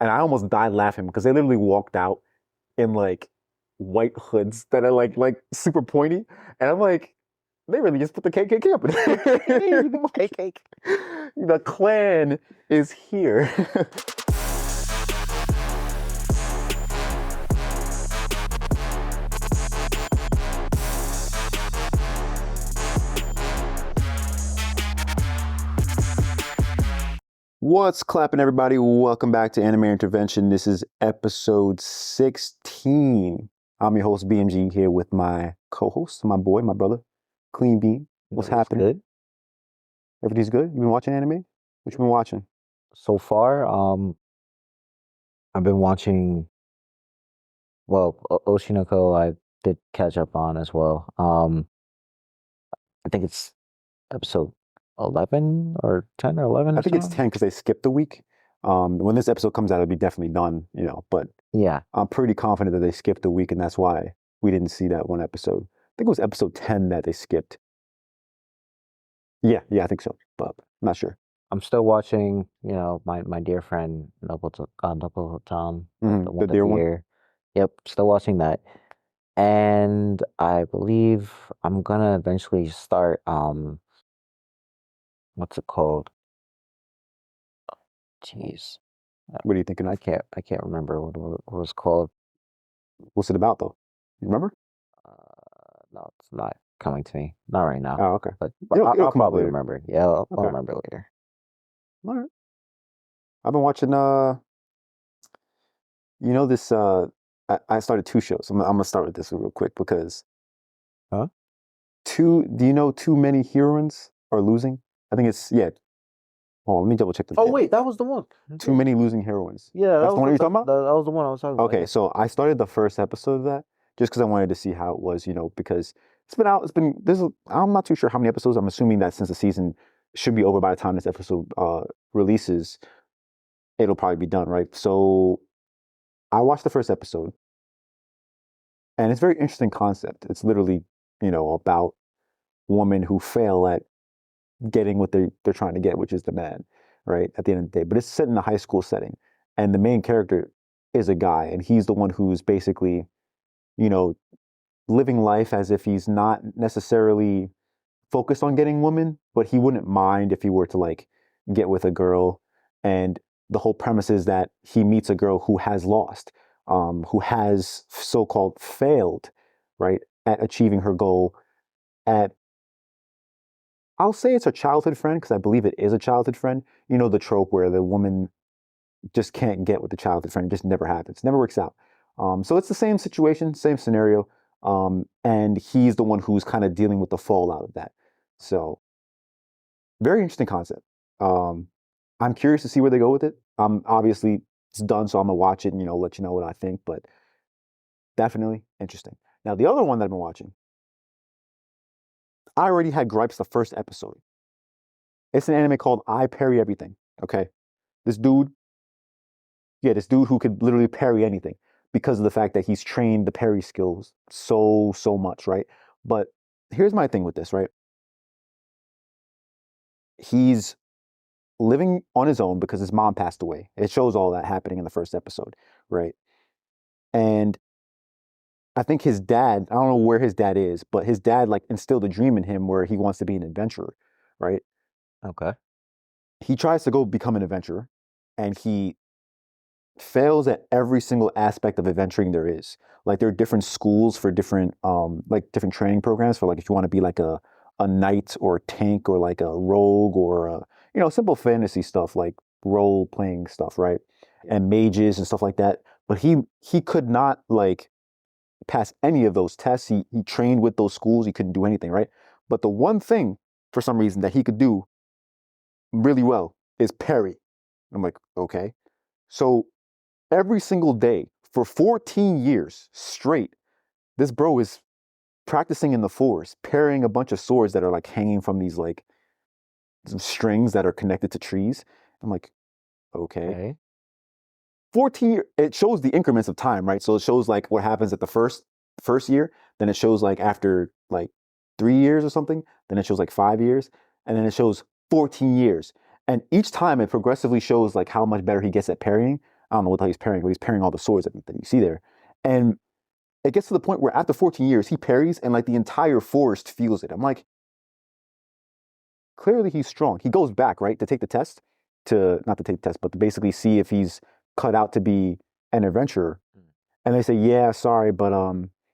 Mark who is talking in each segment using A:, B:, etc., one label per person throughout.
A: and I almost died laughing because they literally walked out in like white hoods that are like super pointy, and I'm like, they really just put the KKK up in there.
B: The KKK.
A: The Klan is here. What's clapping, everybody? Welcome back to Anime Intervention. This is episode 16. I'm your host, BMG, here with my co-host, my boy, my brother, Clean Bean. What's happening?
B: Good.
A: Everything's good? You been watching anime? What you been watching?
B: So far, I've been watching, Oshinoko I did catch up on as well. I think it's episode 11 or 10 or 11
A: I
B: or
A: think it's
B: something.
A: 10 because they skipped a week. When this episode comes out, it'll be definitely done, but
B: Yeah.
A: I'm pretty confident that they skipped a week, and that's why we didn't see that one episode. I think it was episode 10 that they skipped. Yeah, I think so, but I'm not sure.
B: I'm still watching, my dear friend, Nobuto-tan,
A: The deer one?
B: year. Yep, still watching that. And I believe I'm gonna eventually start, what's it called? Jeez.
A: What are you thinking
B: I
A: of?
B: can't remember what it was called.
A: What's it about, though? You remember?
B: No, it's not coming to me. Not right now.
A: Oh, okay.
B: But
A: It'll
B: I'll
A: come up
B: probably
A: later.
B: remember. Yeah, I'll
A: Okay.
B: remember later.
A: All right. I've been watching, this, I started two shows. I'm gonna start with this real quick because
B: Huh?
A: do you know Too Many Heroines Are Losing? I think it's, yeah. Oh, let me double check the
B: Oh
A: name.
B: wait, that was the one.
A: Too Many Losing Heroines.
B: Yeah,
A: That's the one you're talking about?
B: That was the one I was talking about.
A: Okay,
B: Yeah.
A: so I started the first episode of that just because I wanted to see how it was, because it's been out. I'm not too sure how many episodes. I'm assuming that since the season should be over by the time this episode releases, it'll probably be done, right? So I watched the first episode, and it's a very interesting concept. It's literally, about women who fail at getting what they're trying to get, which is the man, right? At the end of the day. But it's set in a high school setting, and the main character is a guy, and he's the one who's basically, living life as if he's not necessarily focused on getting women, but he wouldn't mind if he were to like get with a girl. And the whole premise is that he meets a girl who has lost, who has so-called failed, right, at achieving her goal. I'll say it's a childhood friend because I believe it is a childhood friend. You know the trope where the woman just can't get with the childhood friend. It just never happens. Never works out. So it's the same situation, same scenario. And he's the one who's kind of dealing with the fallout of that. So very interesting concept. I'm curious to see where they go with it. Obviously it's done, so I'm gonna watch it and let you know what I think. But definitely interesting. Now the other one that I've been watching, I already had gripes the first episode. It's an anime called I Parry Everything. Okay, this dude who could literally parry anything because of the fact that he's trained the parry skills so much, right? But here's my thing with this, right? He's living on his own because his mom passed away. It shows all that happening in the first episode, right? And I think his dad, I don't know where his dad is, but his dad like instilled a dream in him where he wants to be an adventurer, right?
B: Okay.
A: He tries to go become an adventurer, and he fails at every single aspect of adventuring there is. Like there are different schools for different different training programs for like if you want to be like a knight or a tank or like a rogue or simple fantasy stuff like role playing stuff, right? And mages and stuff like that. But he could not like pass any of those tests. He trained with those schools. He couldn't do anything, right? But the one thing for some reason that he could do really well is parry. I'm like, okay. So every single day for 14 years straight, this bro is practicing in the forest, parrying a bunch of swords that are like hanging from these like some strings that are connected to trees. I'm like, okay. 14 years, it shows the increments of time, right? So it shows like what happens at the first year, then it shows like after like 3 years or something, then it shows like 5 years, and then it shows 14 years. And each time it progressively shows like how much better he gets at parrying. I don't know what the hell he's parrying, but he's parrying all the swords that you see there. And it gets to the point where after 14 years, he parries and like the entire forest feels it. I'm like, clearly he's strong. He goes back, right, to take the test, to not to take the test, but to basically see if he's cut out to be an adventurer. And they say, yeah, sorry, but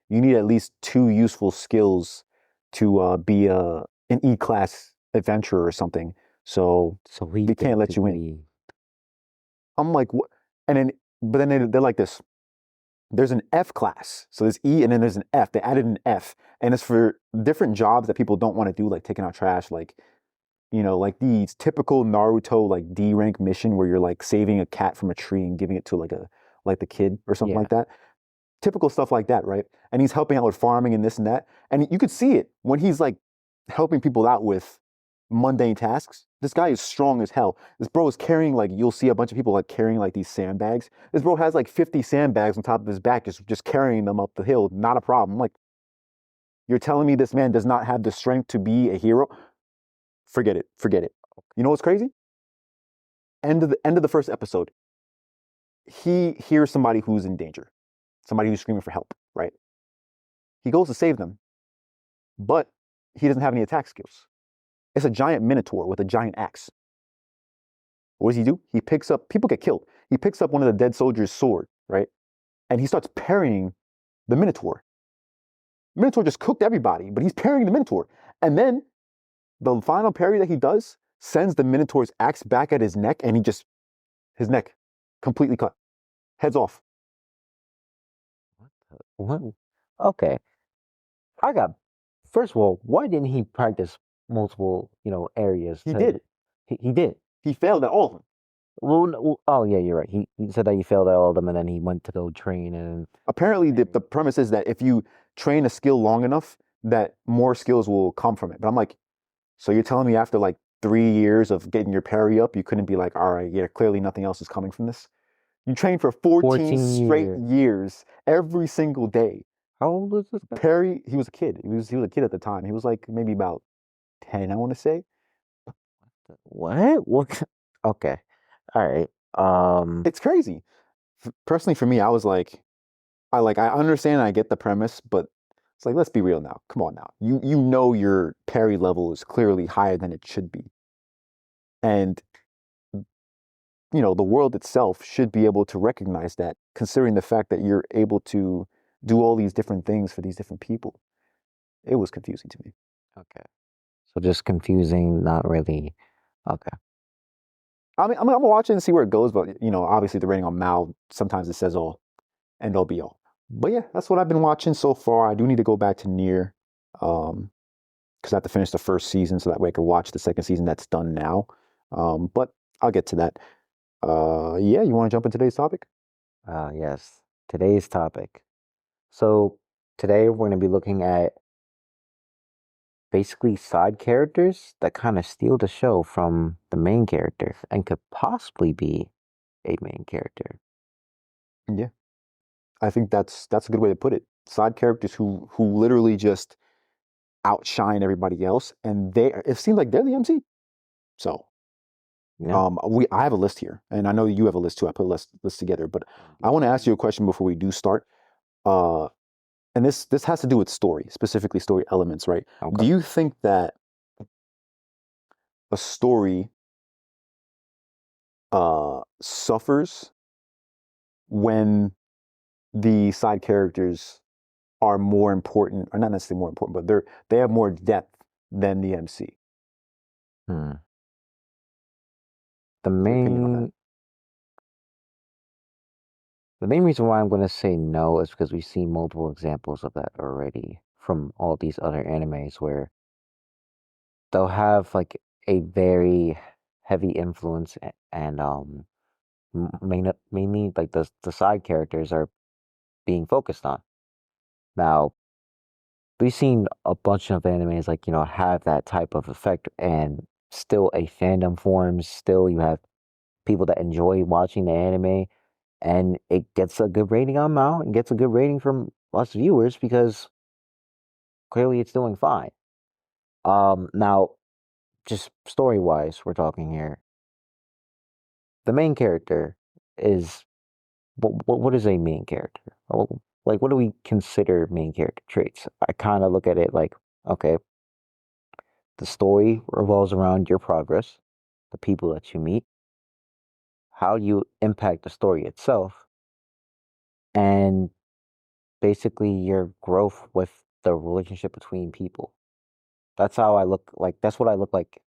A: you need at least 2 useful skills to be an E-class adventurer or something. So
B: So we
A: we can't let you in.
B: basically,
A: I'm like, what? And then, but then they're like this. There's an F class. So there's E and then there's an F. They added an F. And it's for different jobs that people don't want to do, like taking out trash, like, like these typical Naruto, like D rank mission where you're like saving a cat from a tree and giving it to like the kid or something
B: yeah,
A: like that. Typical stuff like that, right? And he's helping out with farming and this and that. And you could see it when he's like helping people out with mundane tasks. This guy is strong as hell. This bro is carrying like you'll see a bunch of people like carrying like these sandbags. This bro has like 50 sandbags on top of his back, just carrying them up the hill. Not a problem. Like you're telling me this man does not have the strength to be a hero? Forget it. Forget it. You know what's crazy? End of the first episode, he hears somebody who's in danger, somebody who's screaming for help, right? He goes to save them, but he doesn't have any attack skills. It's a giant Minotaur with a giant axe. What does he do? He picks up, people get killed. He picks up one of the dead soldiers' sword, right? And he starts parrying the Minotaur. Minotaur just cooked everybody, but he's parrying the Minotaur. And then the final parry that he does sends the Minotaur's axe back at his neck, and his neck completely cut. Heads off.
B: what? Okay, I got. First of all, why didn't he practice multiple, areas?
A: He did.
B: He did.
A: He failed at all of them.
B: Well, oh yeah, you're right. He said that he failed at all of them, and then he went to go train. And
A: Apparently, the premise is that if you train a skill long enough, that more skills will come from it. But I'm like, so you're telling me after like 3 years of getting your parry up, you couldn't be like, all right, yeah, clearly nothing else is coming from this. You trained for 14
B: 14
A: straight
B: years.
A: years, every single day.
B: How old was this guy?
A: Parry, he was a kid. He was a kid at the time. He was like maybe about 10, I want to say.
B: What? What? Okay. All right.
A: It's crazy. Personally, for me, I was like, I understand, I get the premise, but it's like, let's be real now. Come on now. You know your parry level is clearly higher than it should be. And the world itself should be able to recognize that, considering the fact that you're able to do all these different things for these different people. It was confusing to me.
B: Okay. So just confusing, not really. Okay.
A: I mean, I'm gonna watch it and see where it goes, but obviously the rating on Mal sometimes it says all end all be all. But yeah, that's what I've been watching so far. I do need to go back to Nier, because I have to finish the first season so that way I can watch the second season that's done now. But I'll get to that. Yeah, you want to jump into today's topic?
B: Yes. Today's topic. So today we're going to be looking at basically side characters that kind of steal the show from the main character and could possibly be a main character.
A: Yeah, I think that's a good way to put it. Side characters who literally just outshine everybody else, and it seems like they're the MC. So,
B: Yeah.
A: I have a list here, and I know you have a list too. I put a list together, but I want to ask you a question before we do start. Uh, and this has to do with story, specifically story elements, right?
B: Okay.
A: Do you think that a story suffers when the side characters are more important, or not necessarily more important, but they have more depth than the MC?
B: Hmm. The
A: What's your opinion on that?
B: main the main reason why I'm going to say no is because we've seen multiple examples of that already from all these other animes where they'll have like a very heavy influence and mainly like the side characters are being focused on. Now, we've seen a bunch of animes like, have that type of effect and still a fandom forms, still you have people that enjoy watching the anime and it gets a good rating on Mao and gets a good rating from us viewers because clearly it's doing fine. Now, just story wise, we're talking here. The main character is what is a main character? Like, what do we consider main character traits? I kind of look at it like, okay, the story revolves around your progress, the people that you meet, how you impact the story itself, and basically your growth with the relationship between people. That's how I look like. That's what I look like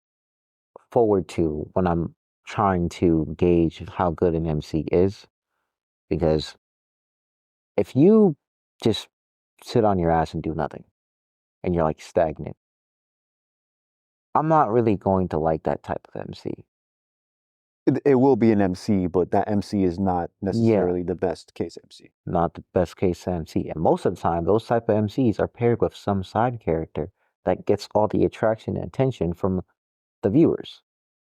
B: forward to when I'm trying to gauge how good an MC is. Because if you just sit on your ass and do nothing and you're like stagnant, I'm not really going to like that type of MC.
A: It will be an MC, but that MC is not
B: Yeah,
A: necessarily the best case MC.
B: not the best case MC. And most of the time, those type of MCs are paired with some side character that gets all the attraction and attention from the viewers.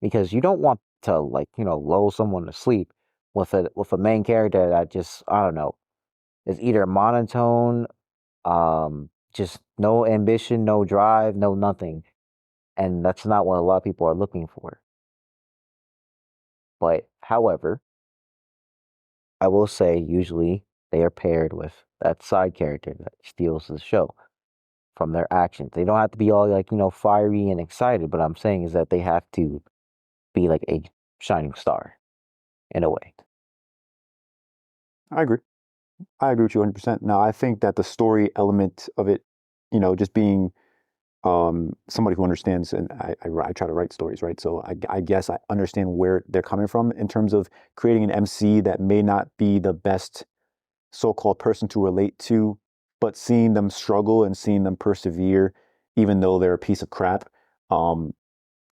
B: Because you don't want to like, lull someone to sleep with a main character that just, I don't know, is either monotone, just no ambition, no drive, no nothing. And that's not what a lot of people are looking for. But however, I will say usually they are paired with that side character that steals the show from their actions. They don't have to be all like, fiery and excited, but I'm saying is that they have to be like a shining star in a way.
A: I agree. I agree with you 100%. Now, I think that the story element of it, just being somebody who understands, and I try to write stories, right? So I guess I understand where they're coming from in terms of creating an MC that may not be the best so-called person to relate to, but seeing them struggle and seeing them persevere, even though they're a piece of crap, um,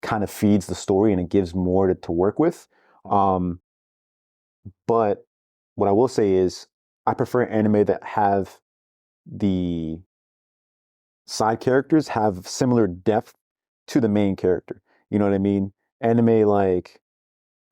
A: kind of feeds the story and it gives more to work with. Um, but what I will say is I prefer anime that have the side characters have similar depth to the main character. You know what I mean? Anime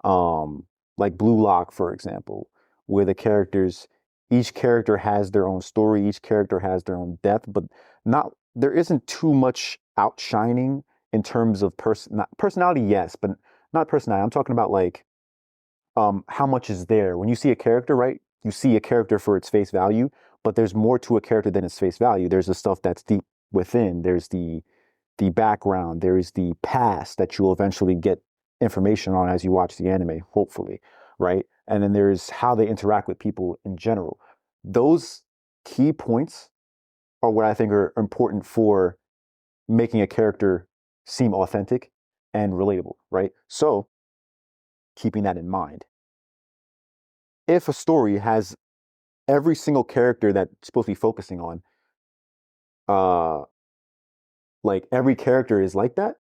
A: um Blue Lock, for example, where the characters each character has their own story, each character has their own depth, but not there isn't too much outshining in terms of personality, yes, but not personality. I'm talking about how much is there. When you see a character, right? You see a character for its face value, but there's more to a character than its face value. There's the stuff that's deep within. There's the background. There is the past that you'll eventually get information on as you watch the anime, hopefully, right? And then there's how they interact with people in general. Those key points are what I think are important for making a character seem authentic and relatable, right? So, keeping that in mind, if a story has every single character that it's supposed to be focusing on, uh, like every character is like that,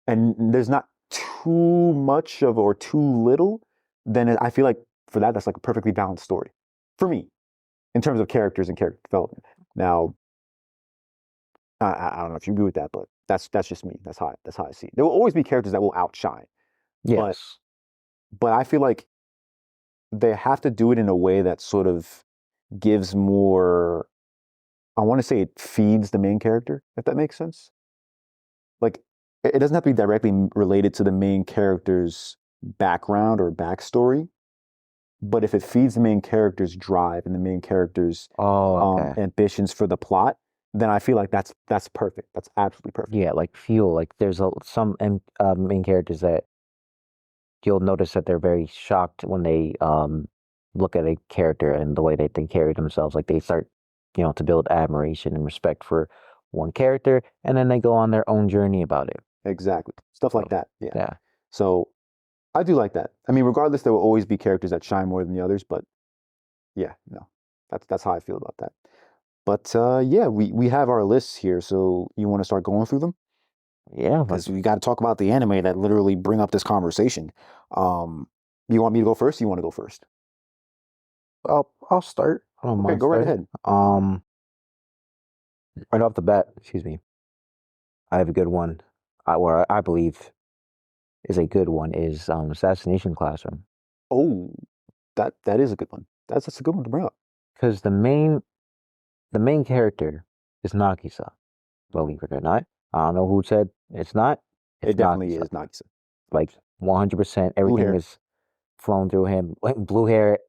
A: and there's not too much of or too little, then I feel like for that, that's like a perfectly balanced story for me in terms of characters and character development. Now, I don't know if you agree with that, but that's just me. That's how I see it. There will always be characters that will outshine, but
B: Yes.
A: I feel like they have to do it in a way that sort of gives more. I want to say it feeds the main character, if that makes sense. Like it doesn't have to be directly related to the main character's background or backstory, but if it feeds the main character's drive and the main character's
B: Oh, okay.
A: ambitions for the plot, then I feel like that's perfect. That's absolutely perfect.
B: Yeah, like feel like there's some main characters that you'll notice that they're very shocked when they look at a character and the way that they carry themselves. Like they start, to build admiration and respect for one character, and then they go on their own journey about it.
A: Exactly. Stuff like
B: So
A: that. Yeah.
B: yeah,
A: So I do like that. I mean, regardless, there will always be characters that shine more than the others, but yeah, no. That's how I feel about that. But yeah, we have our lists here, so you want to start going through them?
B: yeah.
A: Because we got to talk about the anime that literally bring up this conversation. Um, you want me to go first? Or you want to go first?
B: I'll start. I don't
A: Okay,
B: mind
A: go right
B: starting.
A: ahead.
B: Right off the bat, excuse me, I have a good one. I believe is a good one is Assassination Classroom,
A: Oh, that is a good one. That's a good one to bring up.
B: because the main character is Nagisa. Believe it or not, I don't know who said it's not. It's
A: It definitely
B: Nagisa.
A: is Nagisa.
B: Like 100%,
A: Blue
B: everything
A: hair.
B: is flown through him. Like blue hair,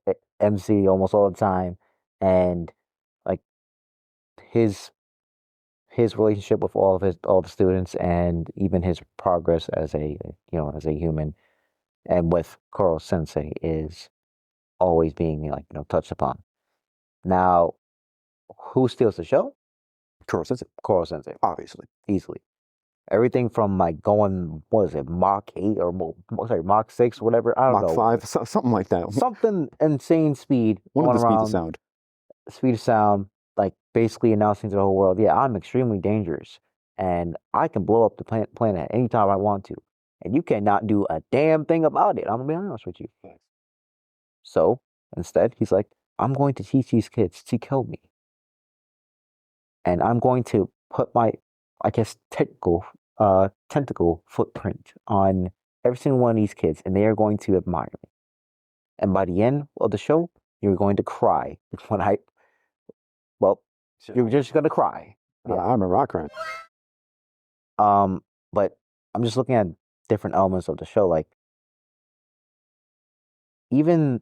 B: MC almost all the time, and like his his relationship with all the students, and even his progress as a as a human, and with Koro-sensei is always being touched upon. Now, who steals the show?
A: Koro-sensei,
B: Koro-sensei,
A: obviously.
B: easily. Everything from like going, what is it, Mach 8 or sorry, Mach 6, whatever. I don't
A: Mach
B: know.
A: 5, something like that.
B: Something insane speed
A: One of
B: going
A: the speed of
B: around,
A: sound.
B: speed of sound, like basically announcing to the whole world, yeah, I'm extremely dangerous and I can blow up the planet anytime I want to. And you cannot do a damn thing about it. I'm gonna be honest with you. So instead, he's like, I'm going to teach these kids to kill me. And I'm going to put my, I guess, tentacle footprint on every single one of these kids, and they are going to admire me. And by the end of the show, you're going to cry when well, you're just gonna cry.
A: Yeah. I'm a rock crying.
B: But I'm just looking at different elements of the show. Like, even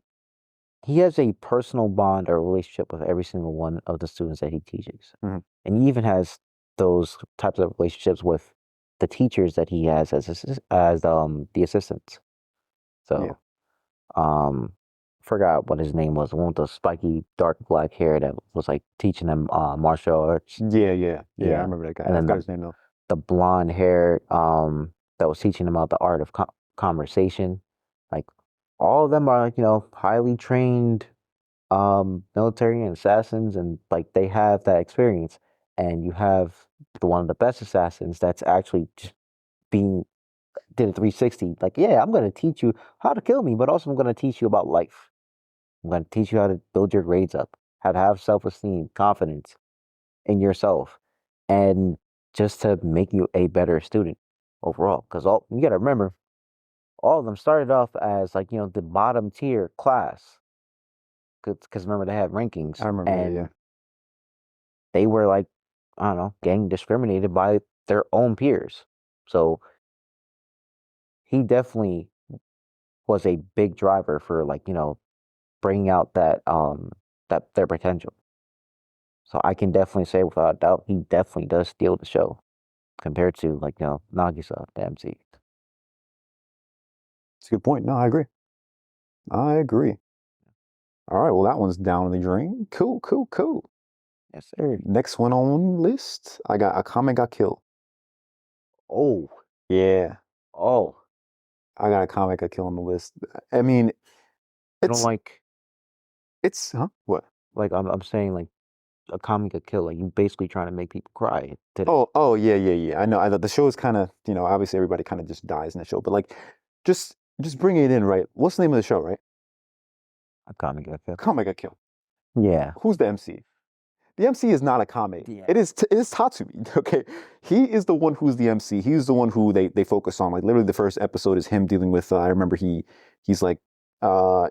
B: he has a personal bond or relationship with every single one of the students that he teaches,
A: Mhm.
B: and he even has those types of relationships with the teachers that he has as the assistants.
A: Yeah.
B: So, forgot what his name was. The one with the spiky dark black hair that was like teaching him martial arts.
A: Yeah. I remember that guy.
B: And
A: I
B: then
A: forgot his name though.
B: the blonde hair that was teaching him about the art of conversation. Like, all of them are like highly trained military and assassins, and like they have that experience. And you have one of the best assassins that's actually just being did a 360. Like, yeah, I'm gonna teach you how to kill me, but also I'm gonna teach you about life. I'm gonna teach you how to build your grades up, how to have self-esteem, confidence in yourself, and just to make you a better student overall. Because all you gotta remember, all of them started off as like the bottom tier class. Because remember, they had rankings,
A: I remember that, yeah.
B: and they were like, I don't know, getting discriminated by their own peers. So he definitely was a big driver for like bringing out that their potential. So I can definitely say without a doubt, he definitely does steal the show compared to like Nagisa, the MC.
A: It's a good point. No, I agree. I agree. All right, well, that one's down the drain. Cool.
B: Yes, sir.
A: Next one on list, I got Akame got killed.
B: Oh,
A: Yeah,
B: oh,
A: I got Akame got killed on the list. I mean,
B: you don't
A: it's huh? What?
B: like I'm saying like a comic a kill, like you basically trying to make people cry.
A: Oh, yeah. I know. The show is kind of, obviously everybody kind of just dies in the show, but like, just bring it in, right? What's the name of the show, right?
B: A comic a kill.
A: Akame got killed.
B: Yeah.
A: Who's the MC? The MC is not Akame.
B: Yeah.
A: It is Tatsumi. Okay, he is the one who's the MC. He's the one who they focus on. Like literally, the first episode is him dealing with. I remember he's like uh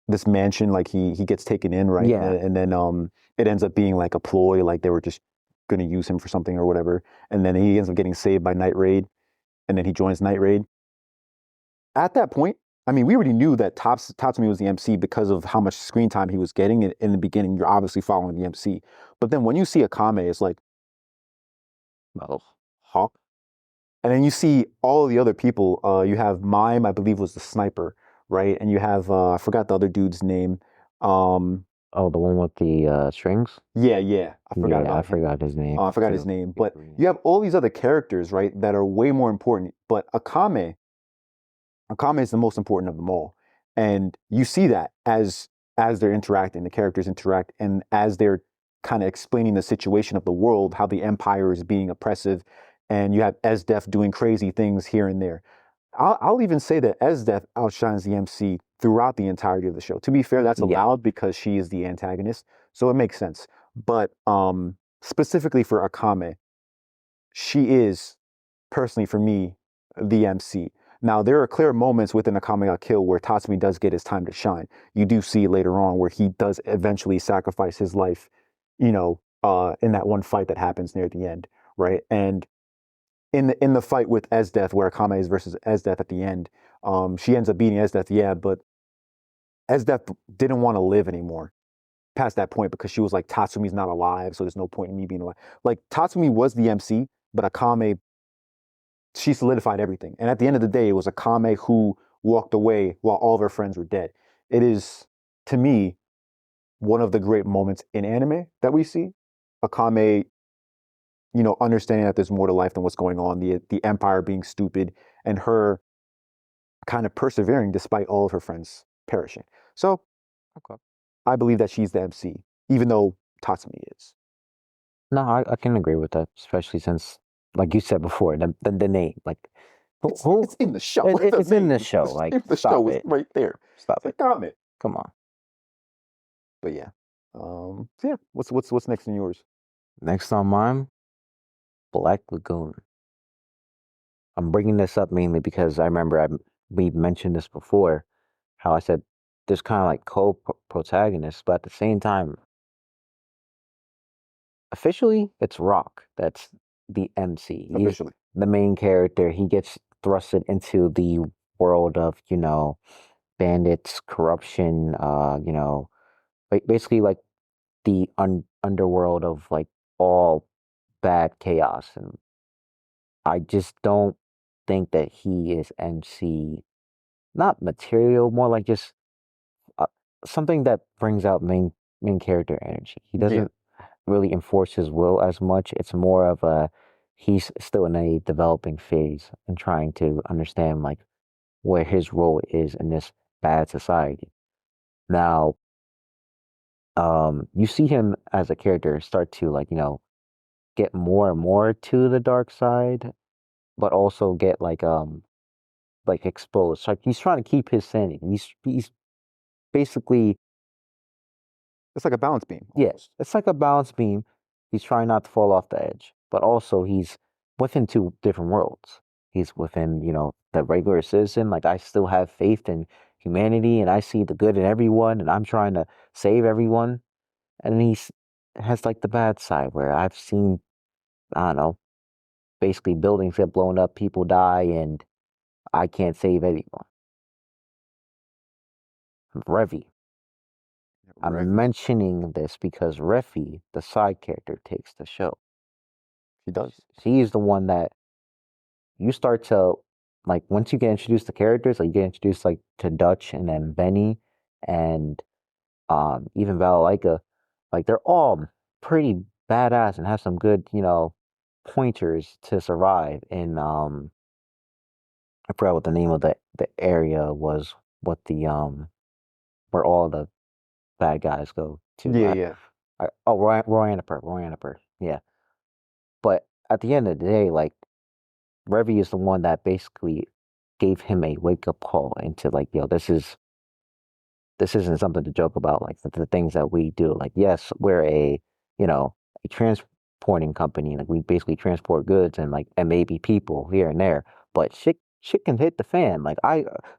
A: this mansion. Like he gets taken in, right?
B: Yeah.
A: And then it ends up being like a ploy. Like they were just gonna use him for something or whatever. And then he ends up getting saved by Night Raid, and then he joins Night Raid. At that point, I mean, we already knew that Tatsumi was the MC because of how much screen time he was getting in the beginning. You're obviously following the MC. But then when you see Akame, it's like,
B: Oh,
A: huh? And then you see all the other people. You have Mime, I believe was the sniper, right? And you have, I forgot the other dude's name.
B: oh, the one with the strings.
A: Yeah. I forgot
B: Yeah, I
A: about him.
B: forgot his name.
A: I forgot his
B: too.
A: name. But you have all these other characters, right, that are way more important. But Akame is the most important of them all. And you see that as they're interacting, the characters interact, and as they're kind of explaining the situation of the world, how the empire is being oppressive, and you have Esdef doing crazy things here and there. I'll even say that Esdef outshines the MC throughout the entirety of the show. To be fair, that's allowed because she is the antagonist, so it makes sense. But specifically for Akame, she is personally for me the MC. Now there are clear moments within Akame ga Kill where Tatsumi does get his time to shine. You do see later on where he does eventually sacrifice his life, in that one fight that happens near the end, right? And in the fight with Esdeath, where Akame is versus Esdeath at the end, she ends up beating Esdeath, yeah, but Esdeath didn't want to live anymore past that point because she was like, Tatsumi's not alive, so there's no point in me being alive. Like Tatsumi was the MC, but Akame, she solidified everything. And at the end of the day, it was Akame who walked away while all of her friends were dead. It is, to me, one of the great moments in anime that we see. Akame, understanding that there's more to life than what's going on, the empire being stupid, and her kind of persevering despite all of her friends perishing. So
B: Okay.
A: I believe that she's the MC, even though Tatsumi is.
B: No, I can agree with that, especially since, like you said before, the name, like,
A: It's in the show.
B: it's in the show. Like,
A: the
B: stop
A: show is
B: it,
A: right there.
B: stop
A: It's
B: it.
A: a comment.
B: Come on.
A: But yeah. So yeah, what's next in yours?
B: Next on mine, Black Lagoon. I'm bringing this up mainly because I remember we mentioned this before, how I said there's kind of like co-protagonists, but at the same time, officially, it's Rock that's the MC. He's
A: Officially.
B: the main character. He gets thrusted into the world of, bandits, corruption, basically like the underworld of like all bad chaos. And I just don't think that he is MC, not material, more like just uh, something that brings out main character energy. He
A: Yeah.
B: doesn't really enforce his will as much. It's more of a he's still in a developing phase and trying to understand like where his role is in this bad society. Now, you see him as a character start to like, get more and more to the dark side, but also get like exposed. Like he's trying to keep his sanity. He's basically
A: It's like a balance beam
B: yeah,
A: almost.
B: it's like a balance beam. He's trying not to fall off the edge, but also he's within two different worlds. He's within, the regular citizen. Like I still have faith in humanity and I see the good in everyone and I'm trying to save everyone. And he's has like the bad side where I've seen, I don't know, basically buildings get blown up, people die, and I can't save anyone. Revi. I'm
A: Revy.
B: mentioning this because Refi, the side character, takes the show.
A: She does.
B: She's the one that you start to like once you get introduced to characters, like you get introduced like to Dutch and then Benny and even Valalaika, like they're all pretty badass and have some good, pointers to survive in I forgot what the name of the area was, what the where all the bad guys go to.
A: Yeah, yeah.
B: Roy Annapur, yeah. But at the end of the day, like Revy is the one that basically gave him a wake up call into like, yo, this isn't something to joke about. Like the things that we do. Like, yes, we're a transporting company. Like we basically transport goods and maybe people here and there. But shit can hit the fan. Like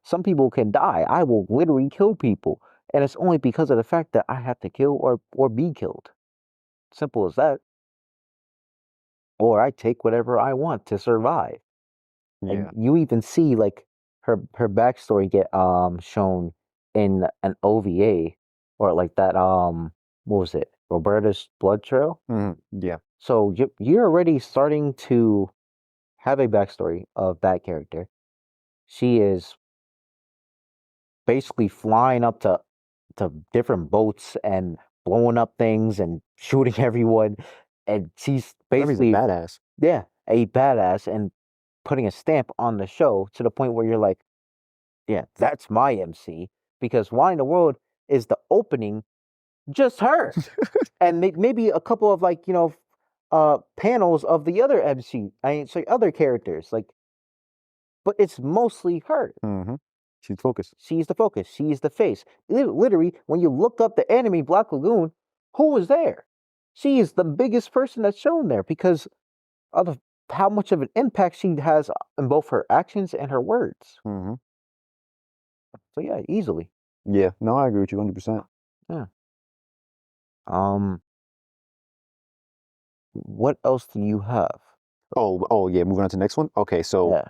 B: some people can die. I will literally kill people, and it's only because of the fact that I have to kill or be killed. Simple as that. Or I take whatever I want to survive. And
A: Yeah.
B: you even see like her backstory get shown in an OVA or like that what was it, Roberta's Blood Trail.
A: Yeah.
B: So you're already starting to have a backstory of that character. She is basically flying up to different boats and blowing up things and shooting everyone, and she's
A: Revy's a
B: basically
A: badass.
B: yeah, a badass and putting a stamp on the show to the point where you're like, yeah, that's my MC because why in the world is the opening just her and maybe a couple of like panels of the other MC, other characters like, but it's mostly her.
A: Mm-hmm. She's focused.
B: She's the focus. She's the face. Literally, when you look up the anime Black Lagoon, who is there? She is the biggest person that's shown there because of how much of an impact she has in both her actions and her words.
A: Mm-hmm.
B: So yeah, easily.
A: Yeah. No, I agree with you 100%.
B: Yeah. Um, what else do you have?
A: Oh yeah. Moving on to the next one. Okay, so
B: Yeah.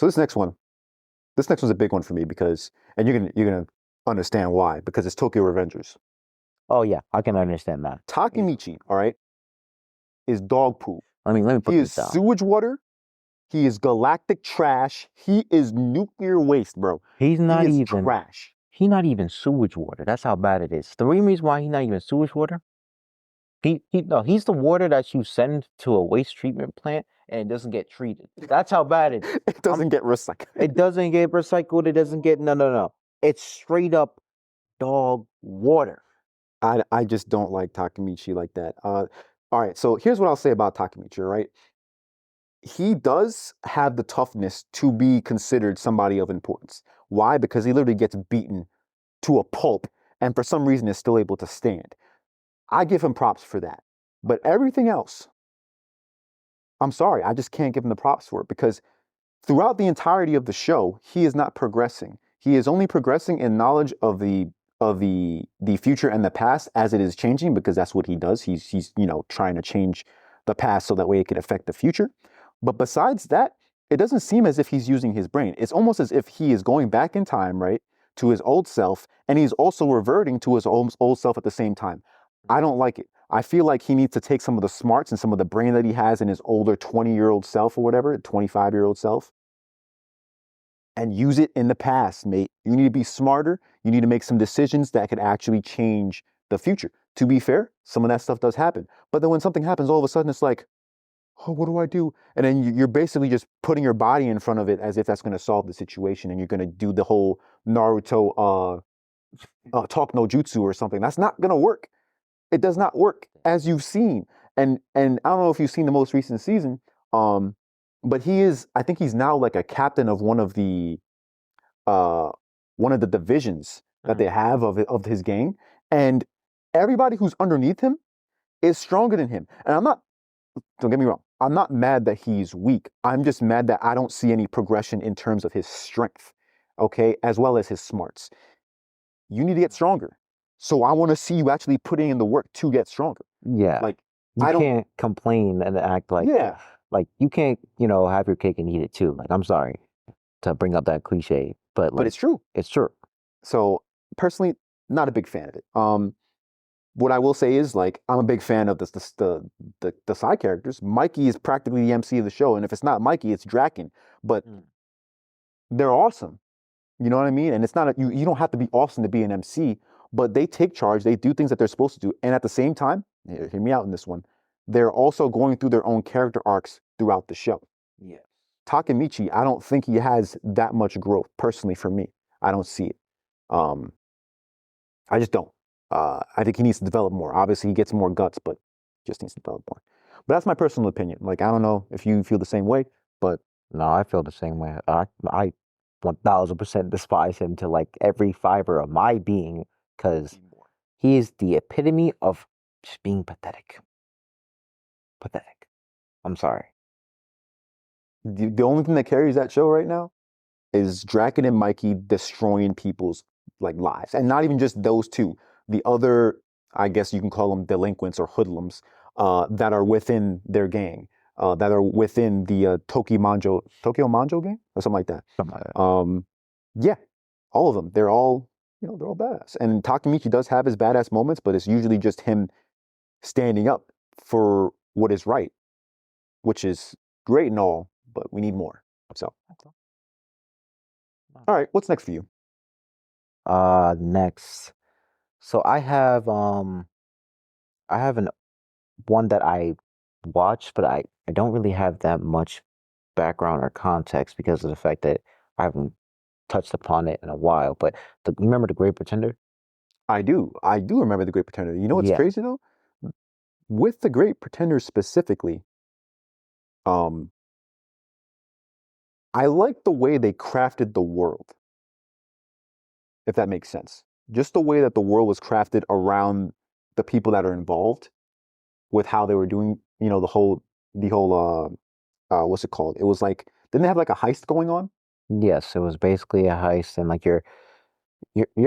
A: this next one's a big one for me because, and you're gonna understand why, because it's Tokyo Revengers.
B: Oh yeah, I can understand that.
A: Takemichi, all right, is dog poop.
B: Let me put
A: He
B: this
A: is
B: down.
A: sewage water. He is galactic trash. He is nuclear waste, bro.
B: He's
A: He
B: not
A: is
B: even
A: trash.
B: he's not even sewage water. That's how bad it is. The reason why he's not even sewage water, he's the water that you send to a waste treatment plant and it doesn't get treated. That's how bad it is.
A: It doesn't get recycled.
B: It doesn't get recycled. It doesn't get no. It's straight up dog water.
A: I just don't like Takemichi like that. All right, so here's what I'll say about Takemichi, right? He does have the toughness to be considered somebody of importance. Why? Because he literally gets beaten to a pulp and for some reason is still able to stand. I give him props for that. But everything else, I'm sorry, I just can't give him the props for it because throughout the entirety of the show, he is not progressing. He is only progressing in knowledge of the future and the past as it is changing because that's what he does. He's trying to change the past so that way it could affect the future. But besides that, it doesn't seem as if he's using his brain. It's almost as if he is going back in time, right, to his old self, and he's also reverting to his old self at the same time. I don't like it. I feel like he needs to take some of the smarts and some of the brain that he has in his older 20-year-old self or whatever, 25-year-old self, and use it in the past, mate. You need to be smarter. You need to make some decisions that could actually change the future. To be fair, some of that stuff does happen. But then when something happens, all of a sudden it's like, oh, what do I do? And then you're basically just putting your body in front of it as if that's going to solve the situation. And you're going to do the whole Naruto talk no jutsu or something. That's not going to work. It does not work, as you've seen. And I don't know if you've seen the most recent season, but I think he's now like a captain of uh, one of the divisions that they have of his gang. And everybody who's underneath him is stronger than him. And don't get me wrong, I'm not mad that he's weak. I'm just mad that I don't see any progression in terms of his strength, okay, as well as his smarts. You need to get stronger. So I want to see you actually putting in the work to get stronger.
B: Yeah.
A: Like,
B: You
A: I don't,
B: can't complain and act
A: yeah,
B: like you can't, have your cake and eat it too. Like I'm sorry to bring up that cliche, but
A: but
B: like
A: it's true.
B: it's true.
A: So personally, not a big fan of it. What I will say is like I'm a big fan of the side characters. Mikey is practically the MC of the show, and if it's not Mikey, it's Draken. But they're awesome. You know what I mean? And it's not you don't have to be awesome to be an MC, but they take charge, they do things that they're supposed to do. And at the same time, hear me out in this one, they're also going through their own character arcs throughout the show.
B: Yeah.
A: Takemichi, I don't think he has that much growth personally for me. I don't see it. Um, I just don't. I think he needs to develop more. Obviously, he gets more guts, but just needs to develop more. But that's my personal opinion. Like, I don't know if you feel the same way, but
B: No, I feel the same way. I 1000% despise him to like every fiber of my being because he is the epitome of just being pathetic. Pathetic. I'm sorry.
A: the only thing that carries that show right now is Draken and Mikey destroying people's like lives, and not even just those two. The other, I guess you can call them delinquents or hoodlums that are within their gang, that are within the Tokyo Manjo gang or something like that.
B: Something like that.
A: Yeah, all of them. They're all badass. And Takemichi does have his badass moments, but it's usually just him standing up for what is right, which is great and all, but we need more. So, all right, what's next for you?
B: Next. So I have an one that I watched, but I don't really have that much background or context because of the fact that I haven't touched upon it in a while. But remember the Great Pretender?
A: I do. I do remember the Great Pretender. You know what's
B: Yeah.
A: crazy though? With the Great Pretender specifically, um, I like the way they crafted the world, if that makes sense. Just the way that the world was crafted around the people that are involved with how they were doing, the whole what's it called? It was like, didn't they have like a heist going on?
B: Yes, it was basically a heist, and like you're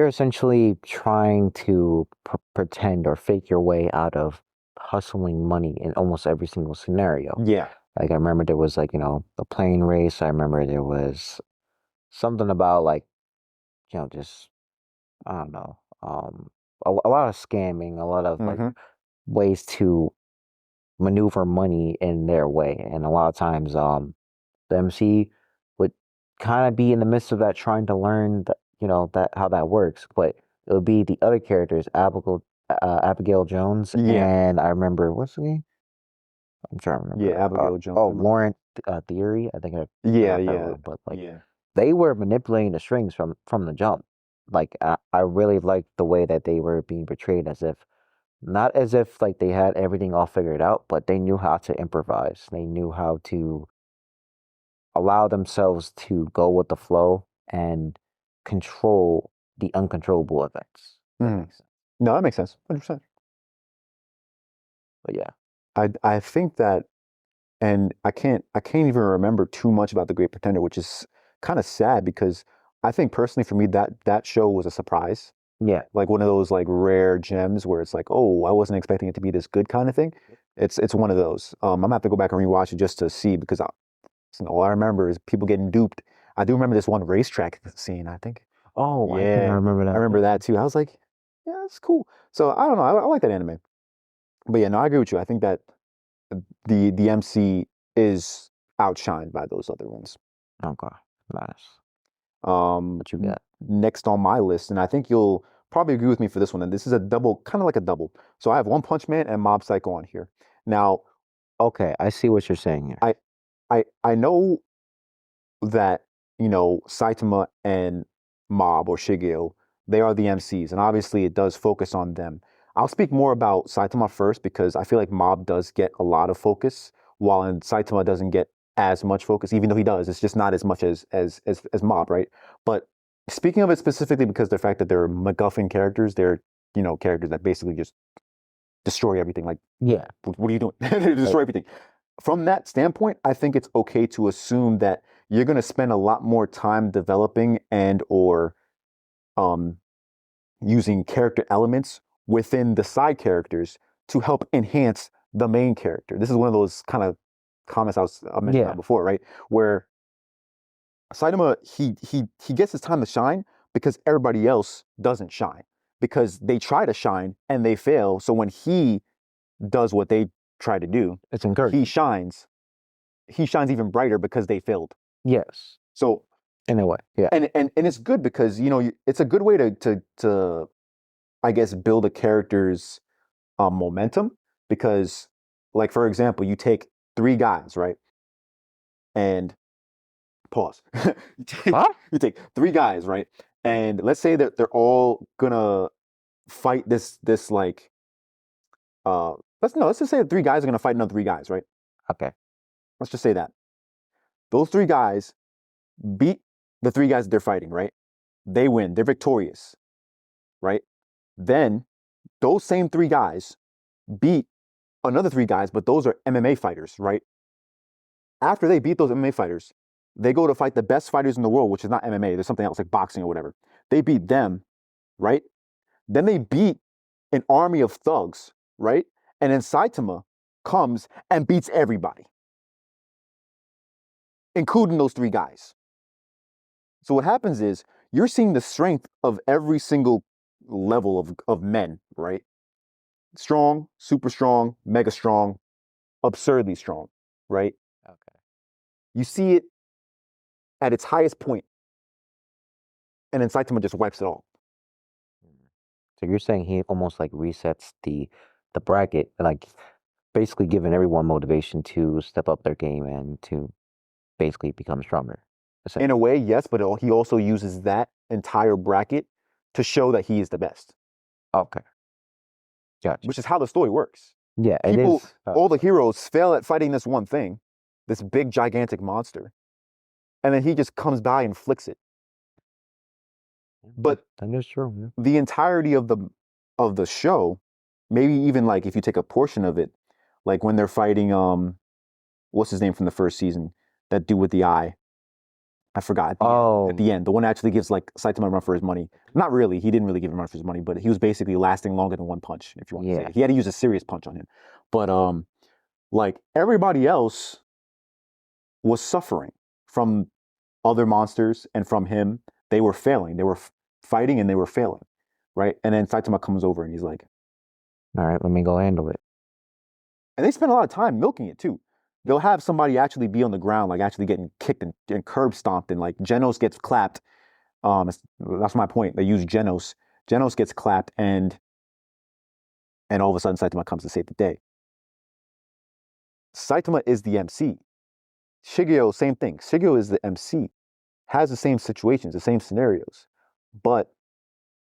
B: essentially trying to pretend or fake your way out of hustling money in almost every single scenario.
A: Yeah.
B: Like I remember there was like, a plane race. I remember there was something about like, just I don't know, a lot of scamming, a lot of like
A: Hmm.
B: ways to maneuver money in their way, and a lot of times, the MC would kind of be in the midst of that, trying to learn that that how that works, but it would be the other characters, Abigail Jones,
A: Yeah,
B: and I remember what's the name? I'm trying to
A: yeah,
B: remember.
A: Abigail Jones.
B: Oh,
A: I remember.
B: Lauren Theory. I think I
A: Yeah,
B: pronounced that
A: yeah,
B: wrong, but like
A: yeah.
B: they were manipulating the strings from the jump. Like I really liked the way that they were being portrayed, as if not as if like they had everything all figured out, but they knew how to improvise. They knew how to allow themselves to go with the flow and control the uncontrollable events. That
A: Hmm.
B: makes sense.
A: No, that makes sense. 100%.
B: But yeah,
A: I think that, and I can't even remember too much about The Great Pretender, which is kind of sad because I think personally for me that show was a surprise.
B: yeah,
A: Like one of those like rare gems where it's like, oh, I wasn't expecting it to be this good kind of thing. It's one of those. I'm gonna have to go back and rewatch it just to see because all I remember is people getting duped. I do remember this one racetrack scene, I think.
B: Oh, I think I
A: Yeah,
B: remember
A: I
B: that
A: remember
B: too.
A: that too. I was like, yeah, that's cool. So I don't know. I like that anime. But yeah, no, I agree with you. I think that the MC is outshined by those other ones.
B: Okay, nice.
A: Um,
B: What you
A: n-
B: got?
A: Next on my list, and I think you'll probably agree with me for this one. And this is a double, kind of like a double. So I have One Punch Man and Mob Psycho on here. Now,
B: Okay, I see what you're saying here.
A: I I know that Saitama and Mob or Shigeo, they are the MCs, and obviously it does focus on them. I'll speak more about Saitama first because I feel like Mob does get a lot of focus, while in Saitama doesn't get as much focus, even though he does. It's just not as much as Mob, right? But speaking of it specifically because the fact that they're MacGuffin characters, they're characters that basically just destroy everything. Like,
B: Yeah,
A: what are you doing? They
B: like
A: destroy everything. From that standpoint, I think it's okay to assume that you're going to spend a lot more time developing and or um, using character elements within the side characters to help enhance the main character. This is one of those kind of comments I mentioned
B: yeah,
A: about before, right? Where Saitama he gets his time to shine because everybody else doesn't shine because they try to shine and they fail. So when he does what they try to do,
B: it's
A: he
B: encouraging.
A: shines. He shines even brighter because they failed.
B: Yes,
A: So
B: in a way. Yeah,
A: and it's good because it's a good way to I guess build a character's momentum because like for example, you take three guys, right? And pause.
B: huh?
A: You take three guys, right? And let's say that they're all gonna fight this like uh let's just say that three guys are gonna fight another three guys, right?
B: Okay,
A: Let's just say that. Those three guys beat the three guys that they're fighting, right? They win. They're victorious, right? Then those same three guys beat another three guys, but those are MMA fighters, right? After they beat those MMA fighters, they go to fight the best fighters in the world, which is not MMA. There's something else like boxing or whatever. They beat them, right? Then they beat an army of thugs, right? And then Saitama comes and beats everybody, including those three guys. So what happens is you're seeing the strength of every single level of men, right? Strong, super strong, mega strong, absurdly strong, right?
B: okay.
A: You see it at its highest point, and then Saitama just wipes it all.
B: Mm. So you're saying he almost like resets the bracket, like basically giving everyone motivation to step up their game and to basically become stronger.
A: In a
B: Essentially.
A: way, yes, but he also uses that entire bracket to show that he is the best,
B: Okay, gotcha.
A: which is how the story works.
B: Yeah, it
A: People,
B: is.
A: all the heroes fail at fighting this one thing, this big gigantic monster, and then he just comes by and flicks it. But
B: That is true. Yeah.
A: the entirety of the show, maybe even like if you take a portion of it, like when they're fighting what's his name from the first season, that dude with the eye. I forgot at the end. At
B: Oh,
A: the end, the one that actually gives like Saitama a run for his money. Not really. He didn't really give him a run for his money, but he was basically lasting longer than one punch, if you want to say
B: yeah.
A: it. He had to use a serious punch on him. But like everybody else was suffering from other monsters and from him. They were failing. They were fighting and they were failing. right? And then Saitama comes over and he's like,
B: All right, let me go handle it.
A: and they spend a lot of time milking it too. They'll have somebody actually be on the ground, like actually getting kicked and curb stomped, and like Genos gets clapped. That's my point. They use Genos. Genos gets clapped, and all of a sudden Saitama comes to save the day. Saitama is the MC. Shigeo, same thing. Shigeo is the MC, has the same situations, the same scenarios, but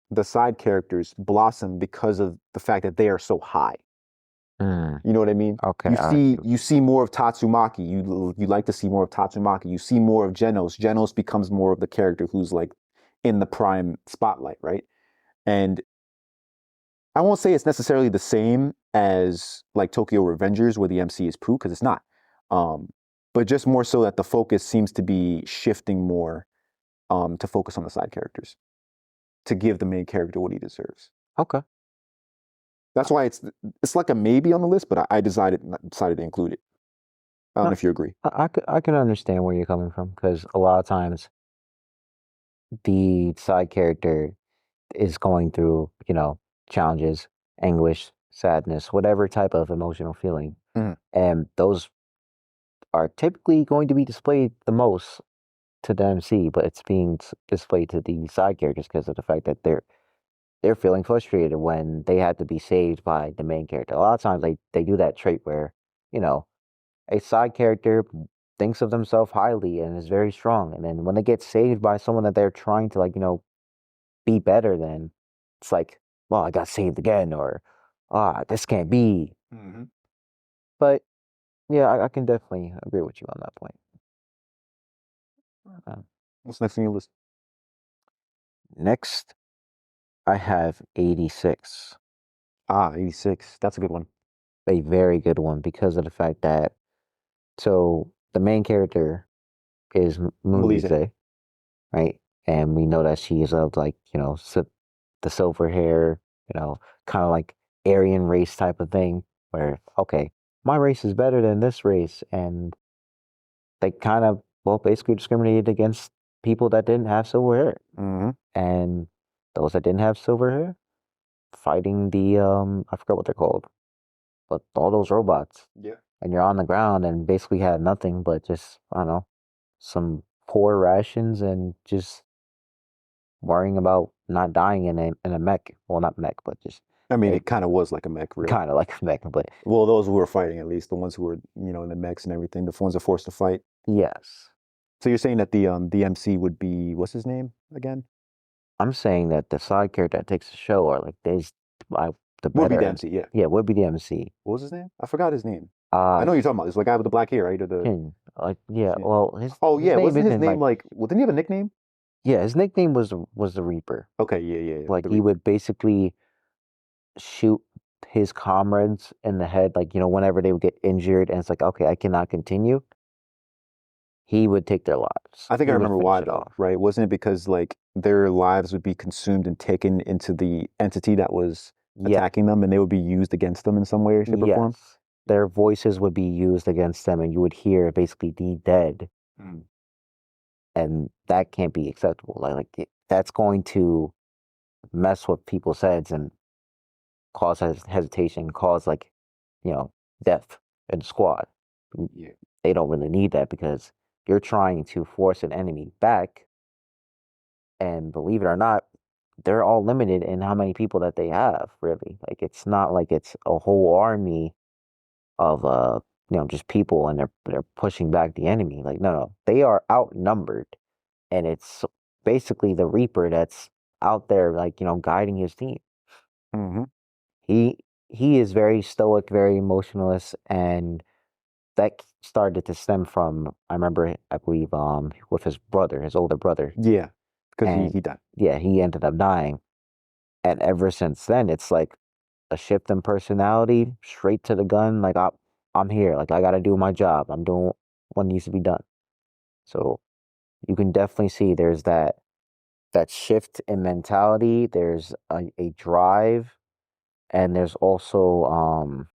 A: the side characters blossom because of the fact that they are so high.
B: Mm,
A: You know what I mean?
B: okay,
A: You
B: I
A: see,
B: see.
A: you see more of Tatsumaki. You like to see more of Tatsumaki. You see more of Genos. Genos becomes more of the character who's like in the prime spotlight, right? And I won't say it's necessarily the same as like Tokyo Revengers, where the MC is Pooh, because it's not. Um, but just more so that the focus seems to be shifting more to focus on the side characters to give the main character what he deserves.
B: Okay.
A: That's why it's like a maybe on the list, but I decided to include it. I don't know if you agree.
B: I can understand where you're coming from because a lot of times the side character is going through, challenges, anguish, sadness, whatever type of emotional feeling.
A: Mhm.
B: And those are typically going to be displayed the most to the MC, but it's being displayed to the side characters because of the fact that they're feeling frustrated when they had to be saved by the main character. A lot of times they do that trait where, you know, a side character thinks of themselves highly and is very strong. And then when they get saved by someone that they're trying to be better than, it's like, well, I got saved again, or this can't be.
A: Mm-hmm.
B: But yeah, I can definitely agree with you on that point. Uh,
A: What's next on your list?
B: Next, I have 86.
A: 86. That's a good one.
B: A very good one because of the fact that the main character is
A: Melise.
B: Moonrise, right? And we know that she is of the silver hair, kind of like Aryan race type of thing, where okay, my race is better than this race, and they kind of basically discriminated against people that didn't have silver hair,
A: Mm-hmm.
B: and those that didn't have silver hair fighting the I forgot what they're called, but all those robots,
A: Yeah.
B: and you're on the ground and basically had nothing but just I don't know some poor rations and just worrying about not dying in a mech. Well, not mech, but just
A: I mean,
B: a
A: it kind of was like a mech, really.
B: kind of like a mech. But
A: Well, those who were fighting, at least the ones who were, in the mechs and everything, the ones that forced to fight.
B: yes,
A: So you're saying that the MC would be what's his name again?
B: I'm saying that the side character that takes the show are like there's the
A: Would be
B: better
A: the
B: MC.
A: MC, yeah.
B: Yeah, would be the MC.
A: What was his name? I forgot his name. I
B: Uh,
A: know what you're talking about. It's the guy with the black hair, right? Or the
B: Shin. Like yeah,
A: Shin.
B: well
A: Oh
B: his
A: yeah,
B: name
A: wasn't his
B: isn't
A: name
B: like
A: like? Well, didn't he have a nickname?
B: yeah, his nickname was the Reaper.
A: Okay, yeah.
B: Like
A: The
B: he
A: Reaper.
B: would basically shoot his comrades in the head, like whenever they would get injured, and it's like okay, I cannot continue. He would take their lives.
A: I think I
B: He would
A: remember
B: finish
A: why
B: it
A: though,
B: off.
A: right? Wasn't it because like their lives would be consumed and taken into the entity that was
B: Yeah,
A: attacking them, and they would be used against them in some way, shape, or form?
B: yes. Their voices would be used against them, and you would hear basically the dead,
A: Mm.
B: and that can't be acceptable. That's going to mess with people's heads and cause hesitation, cause you know, death in the squad.
A: Yeah.
B: They don't really need that because you're trying to force an enemy back, and believe it or not, they're all limited in how many people that they have. Really, like it's not like it's a whole army of just people and they're pushing back the enemy. Like no, they are outnumbered, and it's basically the Reaper that's out there guiding his team.
A: Mm-hmm.
B: He he is very stoic, very emotionless, and that started to stem from I remember I believe with his brother, his older brother,
A: Yeah, because he
B: and
A: he died.
B: yeah, he ended up dying. And ever since then, it's like a shift in personality, straight to the gun. Like I'm here. Like I got to do my job. I'm doing what needs to be done. So you can definitely see there's that shift in mentality. There's a drive, and there's also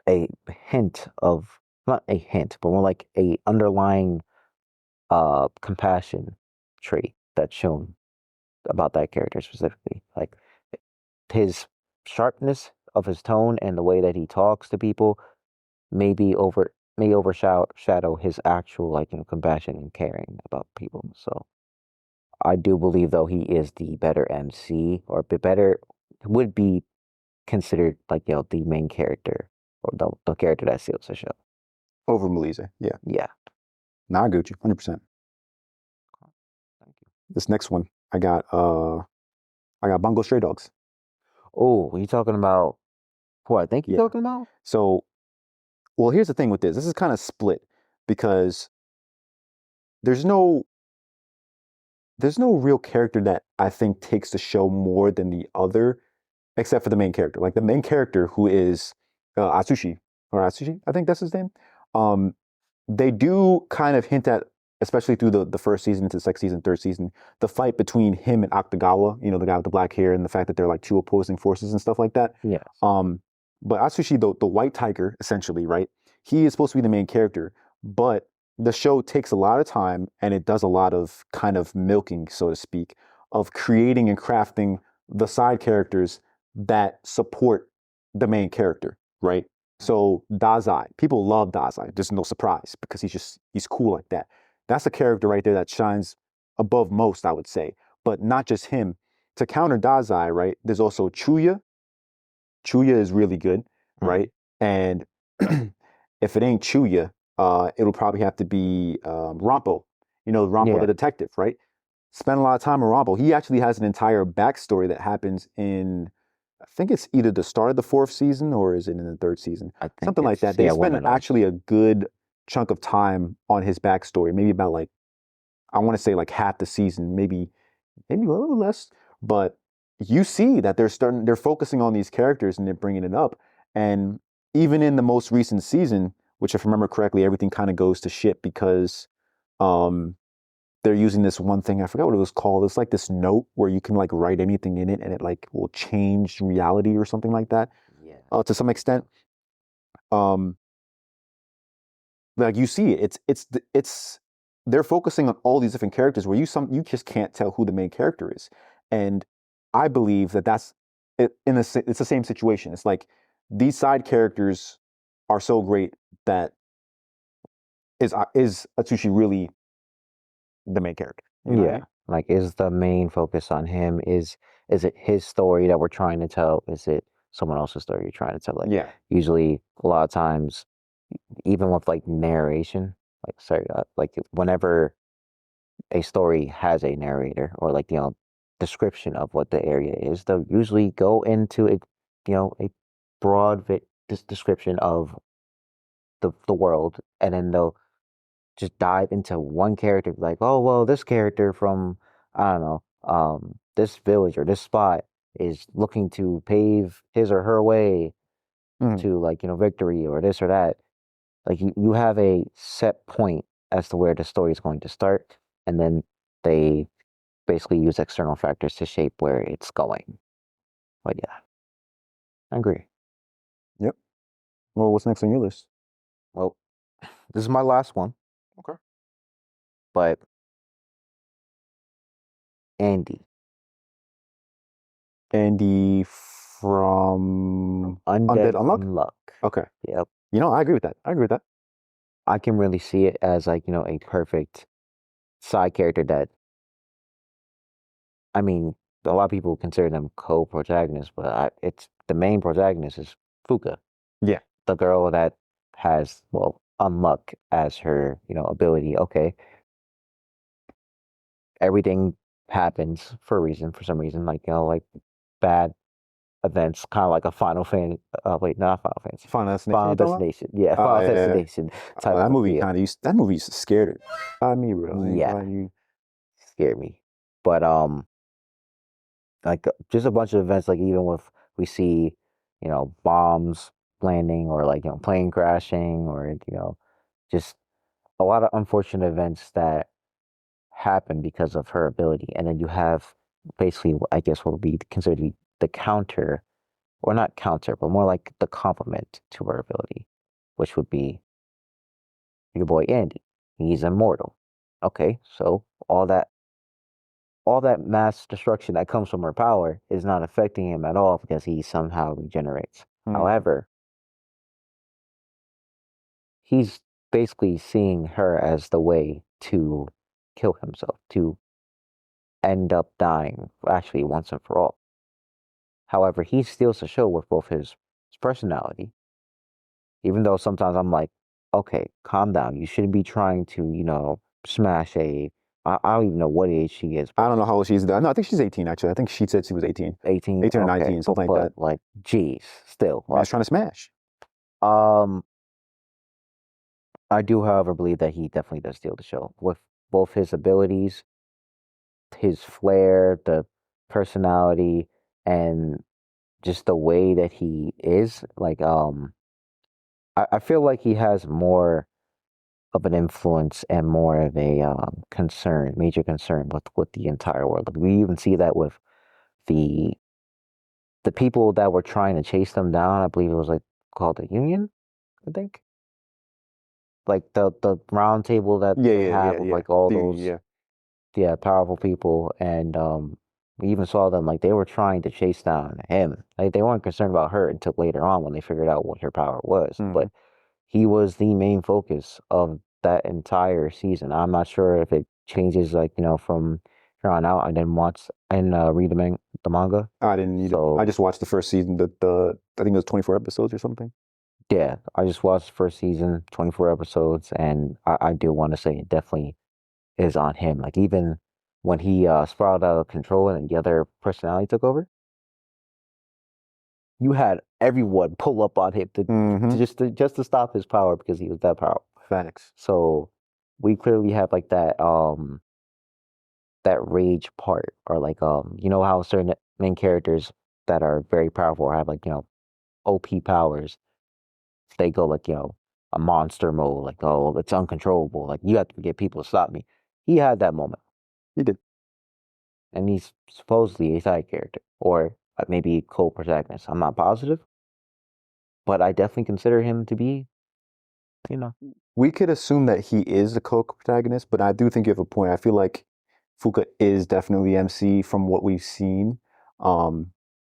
B: a hint of not a hint, but more like a underlying compassion trait that's shown. about that character specifically. Like his sharpness of his tone and the way that he talks to people may overshadow his actual compassion and caring about people. So I do believe though he is the better MC or better would be considered the main character or the character that seals the show.
A: Over Melise. Yeah.
B: Yeah.
A: Nah, I agree with you 100%.
B: Thank you.
A: This next one, I got Bungo Stray Dogs.
B: Oh, are you talking about who I think you're
A: Yeah.
B: talking about?
A: So, well, here's the thing with this. This is kind of split because there's no real character that I think takes the show more than the other, except for the main character. Like the main character who is Atsushi, I think that's his name. Um, they do kind of hint at, especially through the first season to the second season, third season, the fight between him and Akutagawa, the guy with the black hair, and the fact that they're like two opposing forces and stuff like that.
B: Yes.
A: But Atsushi, the white tiger, essentially, right? He is supposed to be the main character, but the show takes a lot of time and it does a lot of kind of milking, so to speak, of creating and crafting the side characters that support the main character, right? So Dazai, people love Dazai. There's no surprise because he's cool like that. That's a character right there that shines above most, I would say. But not just him. To counter Dazai, right? There's also Chuya. Chuya is really good, right? And if it ain't Chuya, it'll probably have to be Rampo. Rampo the detective, right? Spend a lot of time with Rampo. He actually has an entire backstory that happens in, I think it's either the start of the fourth season or is it in the third season? Something like that. They spend actually a good chunk of time on his backstory, maybe about I want to say half the season, maybe a little less, but you see that they're focusing on these characters and they're bringing it up. And even in the most recent season, which if I remember correctly, everything kind of goes to shit because they're using this one thing. I forgot what it was called. It's like this note where you can write anything in it and it will change reality or something like that.
B: Yeah.
A: To some extent. You see it's they're focusing on all these different characters where you just can't tell who the main character is. And I believe that's it, it's the same situation. It's like these side characters are so great that is Atsushi really the main character? You know what I mean?
B: Is the main focus on him? Is it his story that we're trying to tell? Is it someone else's story you're trying to tell?
A: Yeah.
B: Usually a lot of times, even with narration, whenever a story has a narrator or description of what the area is, they'll usually go into a broad description of the world, and then they'll just dive into one character, like, oh well, this character from I don't know, this village or this spot is looking to pave his or her way to victory or this or that. You have a set point as to where the story is going to start, and then they basically use external factors to shape where it's going. But yeah, I agree.
A: Yep. Well, what's next on your list?
B: Well, this is my last one.
A: Okay.
B: But Andy
A: from
B: Undead
A: Unluck?
B: Unluck.
A: Okay.
B: Yep.
A: I agree with that.
B: I can really see it as a perfect side character that, I mean, a lot of people consider them co-protagonists, but it's the main protagonist is Fuka.
A: Yeah.
B: The girl that has, Unluck as her, ability. Okay. Everything happens for a reason, for some reason, bad events, kind of like a Final Fantasy. Wait, not Final Fantasy.
A: Final Destination.
B: Final Destination. Yeah, Final Destination type
A: that
B: of
A: movie
B: feel.
A: that movie used to scare it. Me, bro.
B: Yeah, scared me. But just a bunch of events, even with we see, bombs landing or plane crashing or just a lot of unfortunate events that happen because of her ability, and then you have basically, I guess, what would be considered to be the counter, or not counter, but more like the complement to her ability, which would be your boy Andy. He's immortal. Okay, so all that all that mass destruction that comes from her power is not affecting him at all because he somehow regenerates. However, he's basically seeing her as the way to kill himself, to end up dying actually once and for all. However, he steals the show with both his personality, even though sometimes I'm like, okay, calm down. You shouldn't be trying to, smash I don't even know what age she is.
A: I don't know how old she is. No, I think she's 18, actually. I think she said she was 18.
B: 18?
A: 18 or
B: Okay,
A: 19, something like that.
B: Like, geez, still.
A: Man's trying to smash.
B: I do, however, believe that he definitely does steal the show with both his abilities, his flair, the personality, and just the way that he is. Like, I feel like he has more of an influence and more of a major concern with the entire world. Like, we even see that with the people that were trying to chase them down. I believe it was like called the Union, I think. Like the round table that they have with like all those powerful people, and we even saw them like they were trying to chase down him. Like they weren't concerned about her until later on when they figured out what her power was. But he was the main focus of that entire season. I'm not sure if it changes like from here on out. I didn't watch and read the manga.
A: I didn't either. So, I just watched the first season. The I think it was 24 episodes or something.
B: Yeah, I just watched the first season, 24 episodes, and I do want to say it definitely is on him. Like even when he spiraled out of control and the other personality took over, you had everyone pull up on him just to stop his power because he was that powerful.
A: Facts.
B: So we clearly have like that rage part, or like how certain main characters that are very powerful or have like OP powers, they go like a monster mode, like, oh, it's uncontrollable, like you have to get people to stop me. He had that moment.
A: He did.
B: And he's supposedly a side character, or maybe co-protagonist. I'm not positive, but I definitely consider him to be,
A: We could assume that he is a co-protagonist, but I do think you have a point. I feel like Fuka is definitely MC from what we've seen,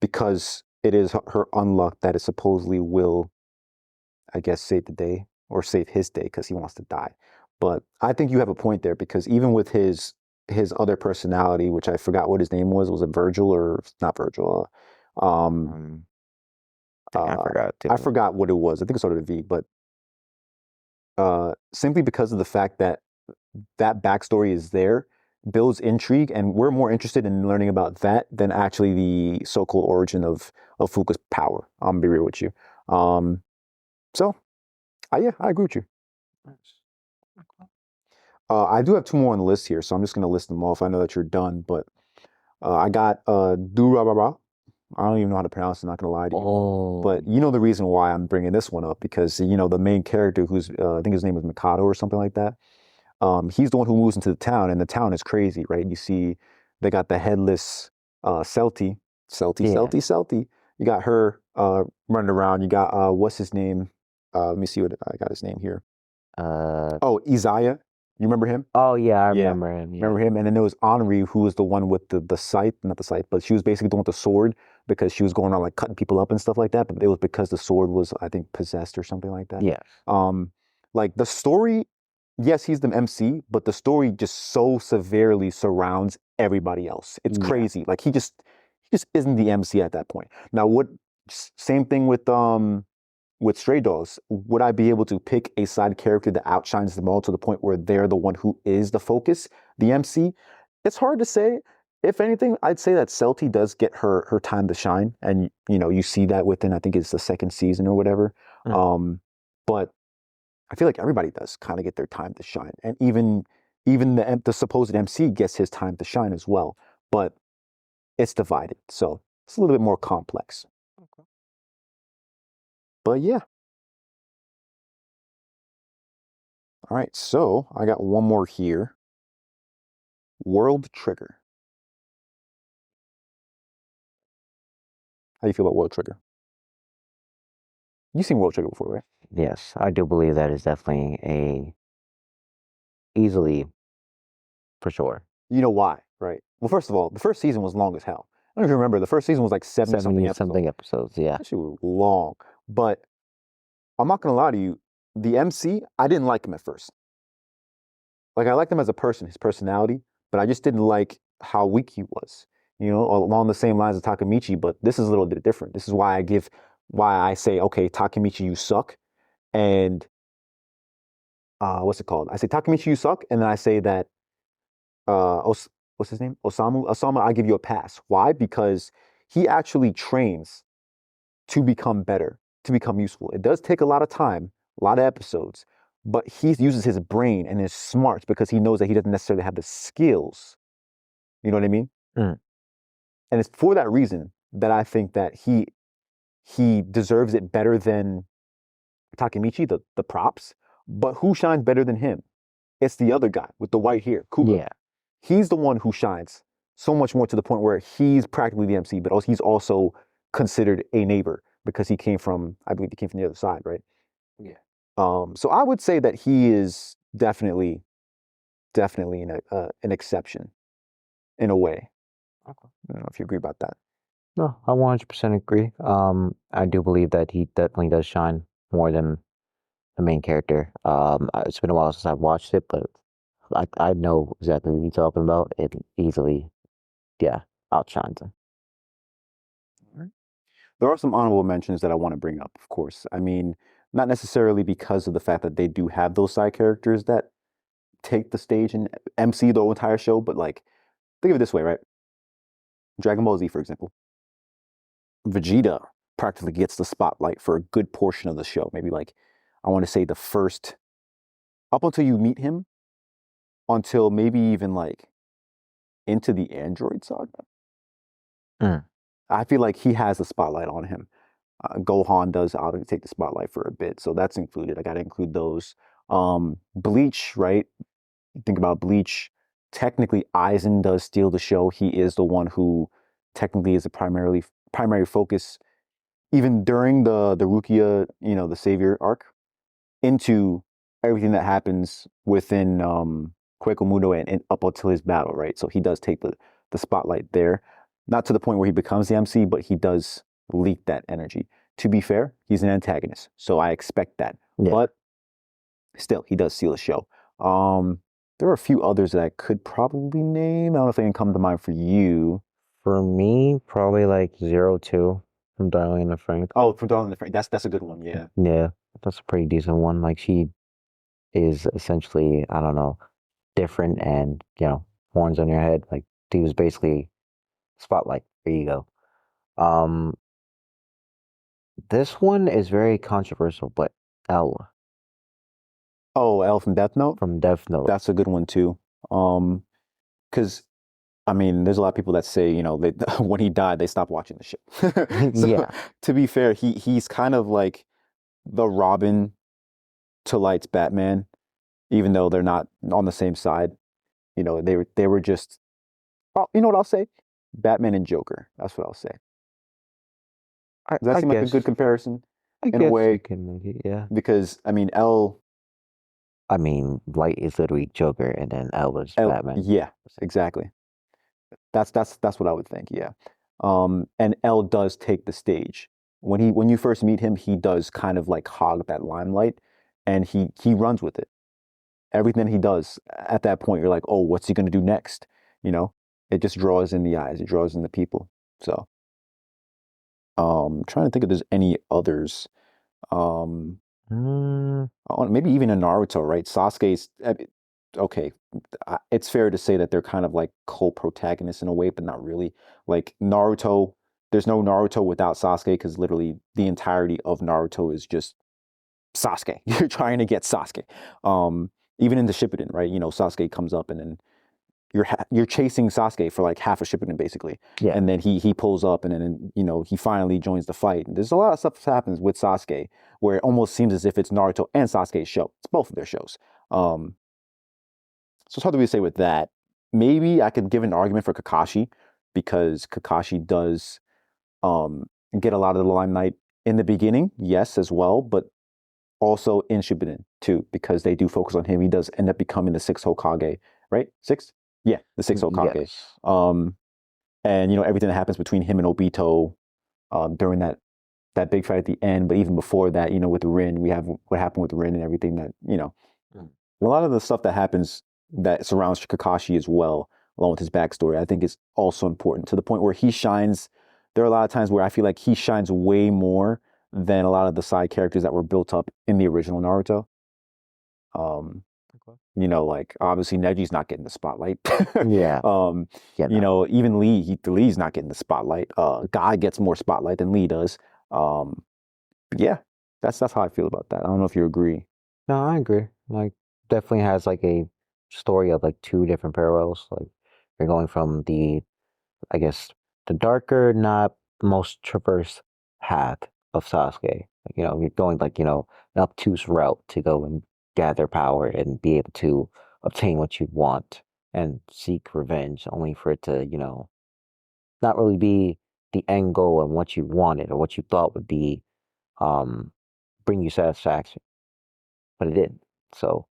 A: because it is her unluck that it supposedly will, I guess, save the day or save his day because he wants to die. But I think you have a point there because even with his other personality, which I forgot what his name was it Virgil or not Virgil?
B: I forgot.
A: I forgot what it was. I think it started with a V, but simply because of the fact that backstory is there, builds intrigue, and we're more interested in learning about that than actually the so-called origin of Fuka's power. I'm gonna be real with you. So, yeah, I agree with you. I do have two more on the list here, so I'm just gonna list them off. I know that you're done, but I got Durarara. I don't even know how to pronounce it, not gonna lie to you.
B: Oh.
A: But you know the reason why I'm bringing this one up, because the main character who's I think his name is Mikado or something like that. He's the one who moves into the town, and the town is crazy, right? You see they got the headless Celty. You got her running around. You got what's his name? Let me see what I got his name here. Isaiah. You remember him?
B: Oh yeah, I remember him. Yeah.
A: Remember him? And then there was Henri, who was the one with the scythe, not the scythe, but she was basically the one with the sword because she was going around like cutting people up and stuff like that. But it was because the sword was, I think, possessed or something like that.
B: Yeah.
A: Like the story, yes, he's the MC, but the story just so severely surrounds everybody else. It's crazy. Like he just isn't the MC at that point. Now, same thing with Stray Dogs, would I be able to pick a side character that outshines them all to the point where they're the one who is the focus, the MC? It's hard to say. If anything, I'd say that Celty does get her time to shine, and you see that within, I think it's the second season or whatever. But I feel like everybody does kind of get their time to shine, and even the supposed MC gets his time to shine as well. But it's divided, so it's a little bit more complex. Okay. But yeah. All right, so I got one more here. World Trigger. How do you feel about World Trigger? You've seen World Trigger before, right?
B: Yes, I do believe that is definitely easily, for sure.
A: You know why? right? Well, first of all, the first season was long as hell. I don't even remember. The first season was like 70 something
B: 70
A: episodes.
B: something episodes, yeah.
A: That shit was long. But I'm not gonna lie to you, the MC, I didn't like him at first. Like I liked him as a person, his personality, but I just didn't like how weak he was. You know, along the same lines of Takemichi, but this is a little bit different. This is why I say, okay, Takemichi, you suck, and what's it called? I say Takemichi, you suck, and then I say that what's his name? Osama, I give you a pass. Why? Because he actually trains to become better, to become useful. It does take a lot of time, a lot of episodes, but he uses his brain and his smarts because he knows that he doesn't necessarily have the skills. You know what I mean?
B: Mm.
A: And it's for that reason that I think that he deserves it better than Takemichi, the props. But who shines better than him? It's the other guy with the white hair, Kuga.
B: Yeah.
A: He's the one who shines so much more to the point where he's practically the MC, but he's also considered a neighbor because he came from, I believe he came from the other side, right?
B: Yeah.
A: So I would say that he is definitely an exception in a way.
B: Okay.
A: I don't know if you agree about that.
B: No, I 100% agree. I do believe that he definitely does shine more than the main character. It's been a while since I've watched it, but I know exactly what you're talking about. It easily, yeah, outshines him.
A: There are some honorable mentions that I want to bring up, of course. I mean, not necessarily because of the fact that they do have those side characters that take the stage and MC the entire show, but like, think of it this way, right? Dragon Ball Z, for example. Vegeta practically gets the spotlight for a good portion of the show. Maybe like, I want to say the first, up until you meet him, until maybe even like into the Android saga.
B: Mm.
A: I feel like he has the spotlight on him. Gohan does obviously take the spotlight for a bit, so that's included. I got to include those. Bleach, right? Think about Bleach. Technically, Aizen does steal the show. He is the one who technically is the primary focus, even during the Rukia, the Savior arc, into everything that happens within Quake Mundo and up until his battle, right? So he does take the spotlight there. Not to the point where he becomes the MC, but he does leak that energy. To be fair, he's an antagonist, so I expect that.
B: Yeah.
A: But still, he does steal the show. There are a few others that I could probably name. I don't know if they can come to mind for you.
B: For me, probably like 02 from Darling and Frank.
A: Oh, from Darling and Frank. That's a good one. Yeah.
B: Yeah, that's a pretty decent one. Like she is essentially, I don't know, different and, horns on your head. Like he was basically spotlight. There you go. This one is very controversial, but L
A: Oh, L from Death Note.
B: from Death Note.
A: That's a good one too. Because I mean, there's a lot of people that say, they, when he died, they stopped watching the show. So,
B: Yeah.
A: to be fair, he's kind of like the Robin to Light's Batman, even though they're not on the same side. They were just, oh, you know what I'll say? Batman and Joker. That's what I'll say. Does that
B: I
A: seem like a
B: guess
A: good comparison
B: I
A: in a
B: guess
A: way?
B: you can make it, yeah.
A: Because I mean,
B: I mean, Light is literally Joker, and then L is Batman.
A: yeah, exactly. That's what I would think. Yeah. And L does take the stage when you first meet him. He does kind of like hog that limelight, and he runs with it. Everything he does at that point, you're like, oh, what's he gonna do next? It just draws in the eyes. It draws in the people. So, trying to think if there's any others. Maybe even in Naruto, right? Sasuke's okay. It's fair to say that they're kind of like co-protagonists in a way, but not really. Like Naruto, there's no Naruto without Sasuke because literally the entirety of Naruto is just Sasuke. You're trying to get Sasuke. Even in the Shippuden, right? Sasuke comes up and then you're chasing Sasuke for like half a Shippuden basically.
B: Yeah.
A: And then he pulls up and then he finally joins the fight. There's a lot of stuff that happens with Sasuke where it almost seems as if it's Naruto and Sasuke's show. It's both of their shows. So it's hard to really say with that. Maybe I could give an argument for Kakashi because Kakashi does get a lot of the limelight in the beginning, yes, as well, but also in Shippuden too, because they do focus on him. He does end up becoming the sixth Hokage, right? Sixth? Yeah, the six Hokage.
B: Yes.
A: And everything that happens between him and Obito during that big fight at the end. But even before that, with Rin, we have what happened with Rin and everything that. A lot of the stuff that happens that surrounds Kakashi as well, along with his backstory, I think is also important to the point where he shines. There are a lot of times where I feel like he shines way more than a lot of the side characters that were built up in the original Naruto.
B: Okay.
A: Like obviously Neji's not getting the spotlight.
B: Yeah. No.
A: Even Lee's not getting the spotlight. Guy gets more spotlight than Lee does. Um, but yeah, that's how I feel about that. I don't know if you agree.
B: No, I agree. Like, definitely has like a story of like two different parallels. Like, you're going from I guess, the darker, not most traversed path of Sasuke. Like, you're going like, an obtuse route to go and gather power and be able to obtain what you want and seek revenge, only for it to, not really be the end goal and what you wanted or what you thought would be um bring you satisfaction. But it didn't. So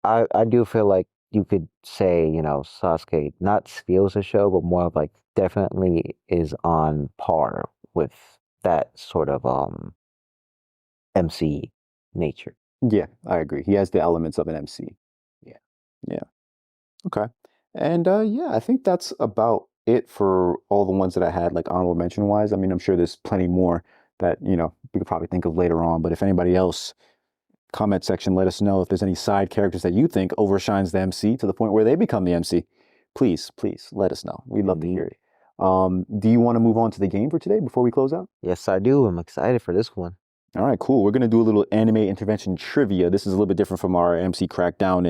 B: I do feel like you could say, Sasuke not steals the show, but more of like definitely is on par with that sort of MC nature.
A: Yeah, I agree. He has the elements of an MC.
B: Yeah.
A: Yeah. Okay. And yeah, I think that's about it for all the ones that I had, like honorable mention wise. I mean, I'm sure there's plenty more that, we could probably think of later on. But if anybody else, comment section, let us know if there's any side characters that you think overshines the MC to the point where they become the MC. Please, please let us know. We'd love to hear it. Do you want to move on to the game for today before we close out?
B: Yes, I do. I'm excited for this one.
A: All right, cool. We're gonna do a little anime intervention trivia. This is a little bit different from our MC crackdown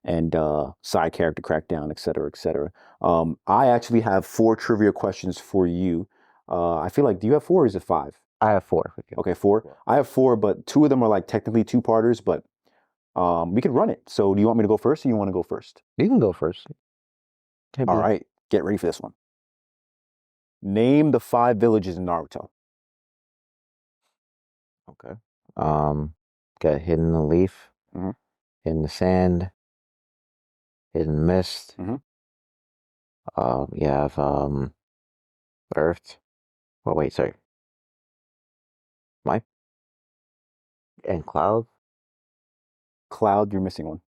A: and side character crackdown, et cetera, et cetera. I actually have 4 trivia questions for you. I feel like, do you have 4 or is it 5?
B: I have 4.
A: Okay, 4. I have 4, but 2 of them are like technically two-parters, but we could run it. So do you want me to go first or you want to go first?
B: You can go first.
A: All right, get ready for this one. Name the 5 villages in Naruto.
B: Okay. Got hidden in the leaf,
A: Mhm.
B: hidden the sand, hidden mist.
A: Mhm.
B: You have earth. Oh wait, sorry. My and cloud.
A: Cloud, you're missing one.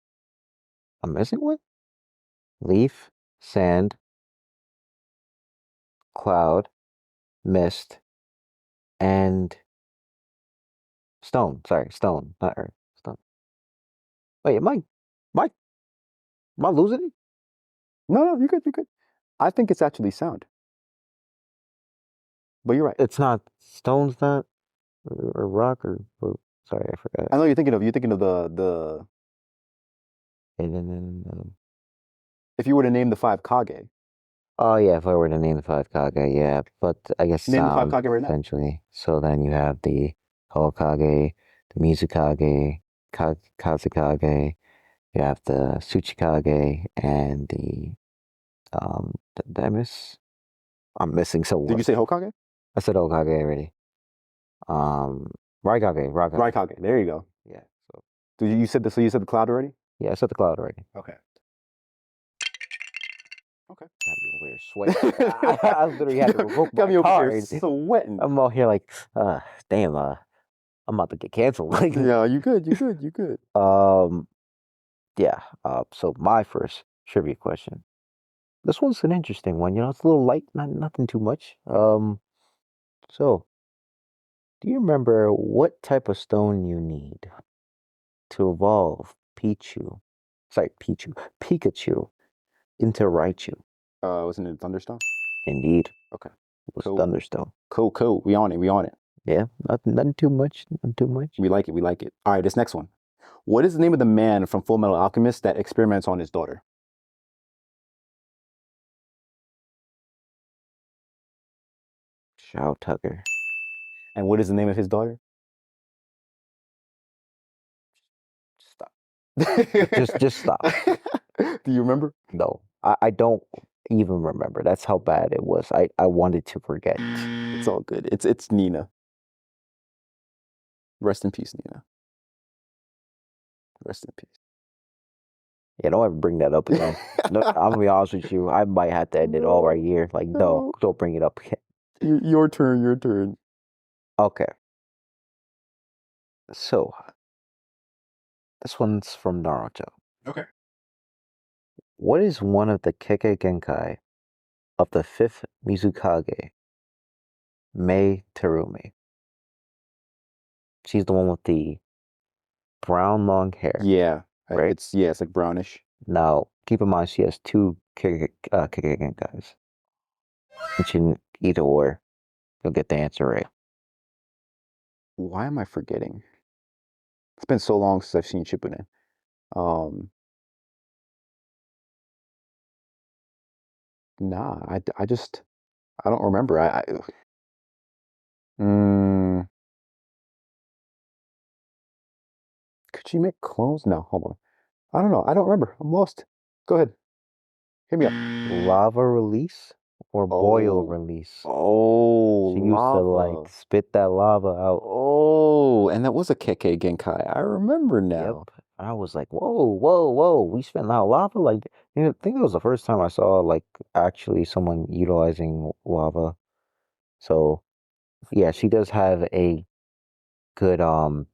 B: I'm missing one. Leaf, sand, cloud, mist, and stone. Sorry, stone, not earth. Stone. Wait, am I losing it?
A: No, you're good, you're good. I think it's actually sound. But you're right.
B: It's not stone's not or rock or sorry, I forgot.
A: I know you're thinking of the
B: And then
A: if you were to name the 5 Kage.
B: oh yeah, if I were to name the 5 Kage, yeah, but I guess
A: Name the 5
B: sound
A: Kage right now.
B: essentially. So then you have the Hokage, the Mizukage, Kazekage, you have the Tsuchikage, and did I miss? I'm missing
A: Did you
B: someone.
A: say Hokage?
B: I said Hokage already. Um, Raikage.
A: Raikage. There you go.
B: Yeah. So
A: You said the cloud already?
B: yeah, I said the cloud already.
A: Okay. Okay.
B: Got me over here sweating. I literally had to revoke
A: Got
B: my
A: me over here
B: card.
A: sweating.
B: I'm out here like, damn, I'm about to get canceled. Like,
A: Yeah, you good.
B: yeah. So my first trivia question. This one's an interesting one. It's a little light, nothing too much. So do you remember what type of stone you need to evolve Pikachu into Raichu?
A: Wasn't it Thunderstone?
B: Indeed,
A: Okay.
B: it was
A: Cool.
B: Thunderstone.
A: Cool. We on it.
B: Yeah, nothing too much. Nothing too much.
A: We like it. All right, this next one. What is the name of the man from Full Metal Alchemist that experiments on his daughter?
B: Shao Tucker.
A: And what is the name of his daughter?
B: Stop. Just stop.
A: Do you remember?
B: No, I don't even remember. That's how bad it was. I wanted to forget.
A: It's all good. It's Nina. Rest in peace, Nina. Rest in peace.
B: Yeah, don't ever bring that up again. No, I'm gonna be honest with you. I might have to end it all right here. Like, no, don't bring it up again.
A: Your turn. Your turn.
B: Okay. So this one's from Naruto.
A: Okay.
B: What is one of the Kekkei Genkai of the fifth Mizukage, Mei Terumi? She's the one with the brown long hair.
A: Yeah.
B: Right?
A: It's like brownish.
B: Now, keep in mind she has two Kekkei Genkais. Mention either or, you'll get the answer right.
A: Why am I forgetting? It's been so long since I've seen Shippuden. Nah, I just I don't remember. Mm, could she make clones? No, hold on. I don't know. I don't remember. I'm lost. Go ahead. Hit me up.
B: Lava release or boil
A: Oh,
B: release?
A: oh,
B: She used to like
A: lava.
B: spit that lava out.
A: Oh, and that was a Kekkei Genkai. I remember
B: Yep.
A: now.
B: I was like, whoa, whoa, whoa. We spent out lava. Like, I think it was the first time I saw like actually someone utilizing lava. So yeah, she does have a good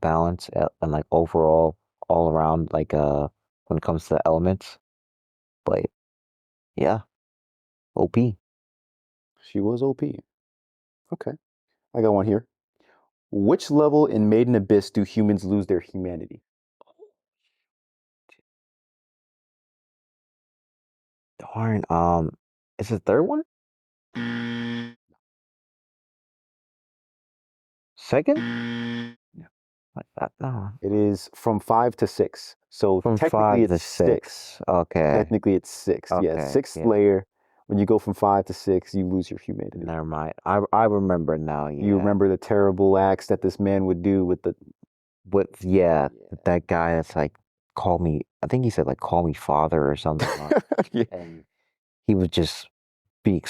B: balance and like overall all around like when it comes to the elements. But yeah, OP.
A: She was OP. Okay, I got one here. Which level in Maiden Abyss do humans lose their humanity?
B: Darn. Is the third one? Second?
A: Yeah.
B: Like that? No.
A: It is from 5 to 6. So
B: From
A: technically
B: 5 to
A: it's 6.
B: 6. Okay.
A: Technically it's 6. Yeah,
B: Okay.
A: sixth
B: Yeah.
A: layer. When you go from 5 to 6, you lose your humanity.
B: Never mind. I remember now.
A: You
B: Yeah.
A: remember the terrible acts that this man would do with the
B: Yeah, that guy that's like, call me. I think he said like, call me father or something.
A: yeah.
B: And he would just be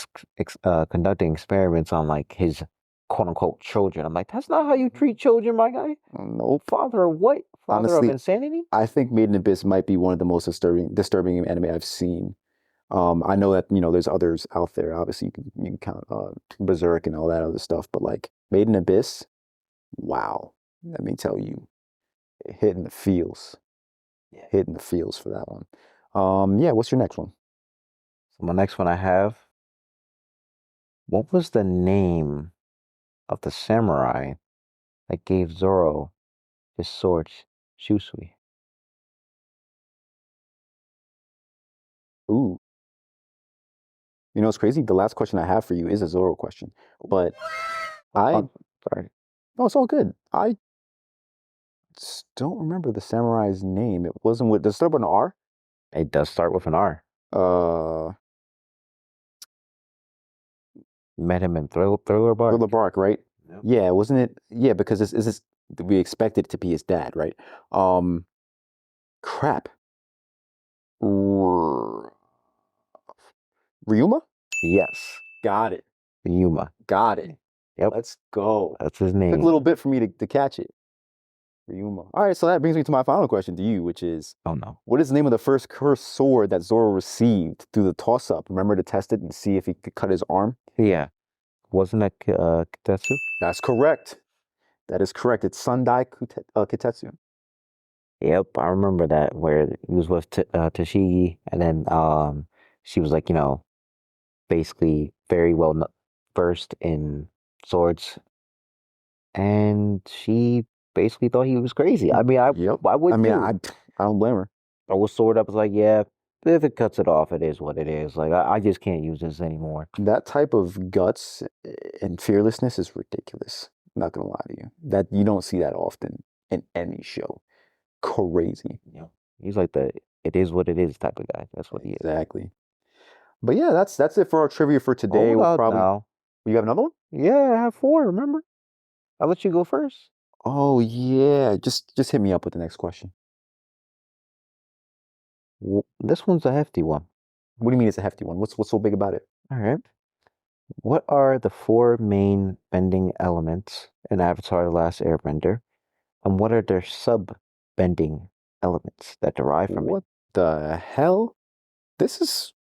B: conducting experiments on like his quote unquote children. I'm like, that's not how you treat children, my guy.
A: Nope.
B: Father of what? Father of
A: Honestly,
B: insanity?
A: I think Made in Abyss might be one of the most disturbing anime I've seen. I know that there's others out there. Obviously, you can count Berserk and all that other stuff, but like Made in Abyss, wow. Let me tell you, hitting the feels, hitting the feels for that one. Yeah. What's your next one?
B: So my next one I have. What was the name of the samurai that gave Zoro his sword, Shusui?
A: Ooh, it's crazy. The last question I have for you is a Zoro question, but I
B: Sorry.
A: no, it's all good. I don't remember the samurai's name. It wasn't with. Does it start with an R?
B: It does start with an R.
A: Uh,
B: Met him in Thriller Bark.
A: Thriller Bark, right?
B: Yep.
A: Yeah, wasn't it? Yeah, because this we expected it to be his dad, right? Crap. Ryuma?
B: Yes,
A: Got it.
B: Yuma.
A: Got it.
B: Yep,
A: Let's go.
B: that's his
A: Took a
B: name.
A: little bit for me to catch it. Ryuma. All right, so that brings me to my final question to you, which is,
B: Oh no,
A: what is the name of the first cursed sword that Zoro received through the toss-up? Remember to test it and see if he could cut his arm?
B: yeah, wasn't that Kitetsu?
A: That's correct. That is correct. It's Sundai Kitetsu.
B: Yep, I remember that where he was with Tashigi, and then she was like, basically very well versed in swords, and she basically thought he was crazy. I mean,
A: Yep.
B: I would
A: I mean,
B: too.
A: I don't blame her.
B: Throw a sword up, it's like, yeah, if it cuts it off, it is what it is. Like, I just can't use this anymore.
A: That type of guts and fearlessness is ridiculous. I'm not gonna lie to you. That you don't see that often in any show. Crazy.
B: He's like the it is what it is type of guy. That's what he is.
A: Exactly. But yeah, that's it for our trivia for today.
B: Hold
A: We'll
B: up
A: probably.
B: now.
A: You have another one?
B: Yeah, I have 4. Remember, I'll let you go first.
A: Oh yeah. Just hit me up with the next question.
B: This one's a hefty one.
A: What do you mean it's a hefty one? What's so big about it?
B: All right. What are the 4 main bending elements in Avatar: The Last Airbender, and what are their sub bending elements that derive from it?
A: What the hell? This is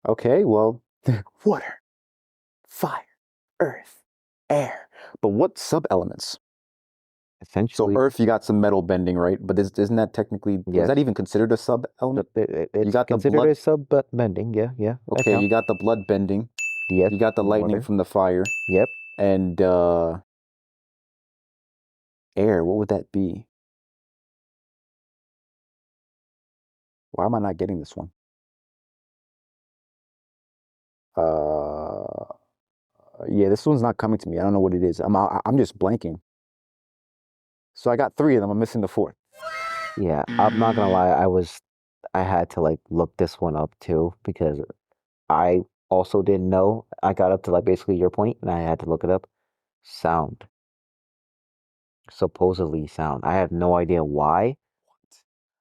A: okay. Well, water, fire, earth, air. But what sub-elements? So
B: Essentially,
A: earth, you got some metal bending, right? But isn't that technically, is
B: yes.
A: that even considered a sub-element?
B: It's
A: got the
B: considered
A: blood-
B: a sub bending. Yeah, that
A: Okay, you
B: counts.
A: got the blood bending.
B: Yes.
A: You got the lightning
B: Water.
A: from the fire.
B: Yep.
A: And air, what would that be? Why am I not getting this one? Yeah, this one's not coming to me. I don't know what it is. I'm just blanking. So I got 3 of them. I'm missing the 4th.
B: Yeah, I'm not gonna lie. I had to like look this one up too because I also didn't know. I got up to like basically your point, and I had to look it up. Sound. Supposedly sound. I have no idea why.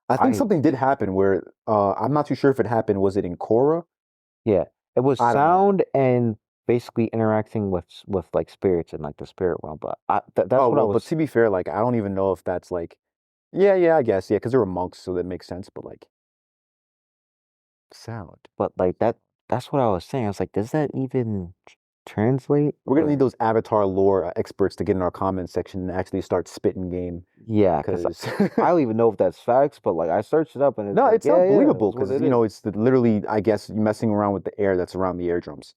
A: I think
B: I
A: something did happen where I'm not too sure if it happened. Was it in Korra?
B: Yeah, it was
A: I don't know.
B: sound and basically interacting with like spirits and like the spirit realm. But that's
A: Oh
B: what I
A: well, but
B: was.
A: to be fair, like I don't even know if that's like, yeah, I guess, yeah, because they were monks, so that makes sense. But like, sound.
B: But like that's what I was saying. I was like, does that even translate?
A: We're gonna
B: Or
A: need those Avatar lore experts to get in our comment section and actually start spitting game.
B: yeah, because
A: Because
B: I don't even know if that's facts. But like I searched it up and it's
A: no,
B: like,
A: it
B: yeah,
A: sounds
B: yeah,
A: believable
B: that's what
A: because
B: it is.
A: it's literally, I guess, messing around with the air that's around the eardrums.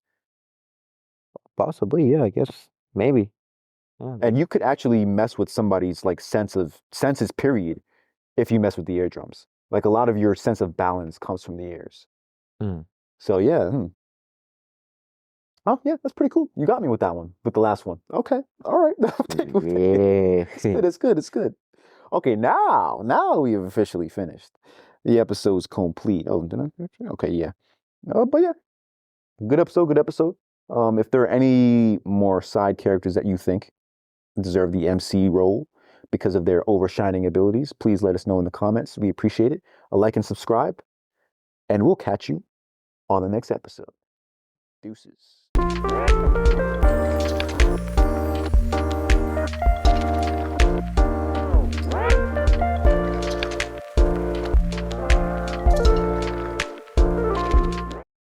B: Possibly, yeah. I guess maybe.
A: And you could actually mess with somebody's like senses, period, if you mess with the eardrums. Like a lot of your sense of balance comes from the ears.
B: Mm.
A: So yeah. Oh yeah, that's pretty cool. You got me with that one, with the last one. Okay. All right. I'll take it. It's
B: Yeah.
A: good, it's good, it's good. Okay, now we have officially finished. The episode's complete. Oh, did I? Okay, yeah. But yeah, good episode, good episode. If there are any more side characters that you think deserve the MC role because of their overshining abilities, please let us know in the comments. We appreciate it. A like and subscribe, and we'll catch you on the next episode. Deuces.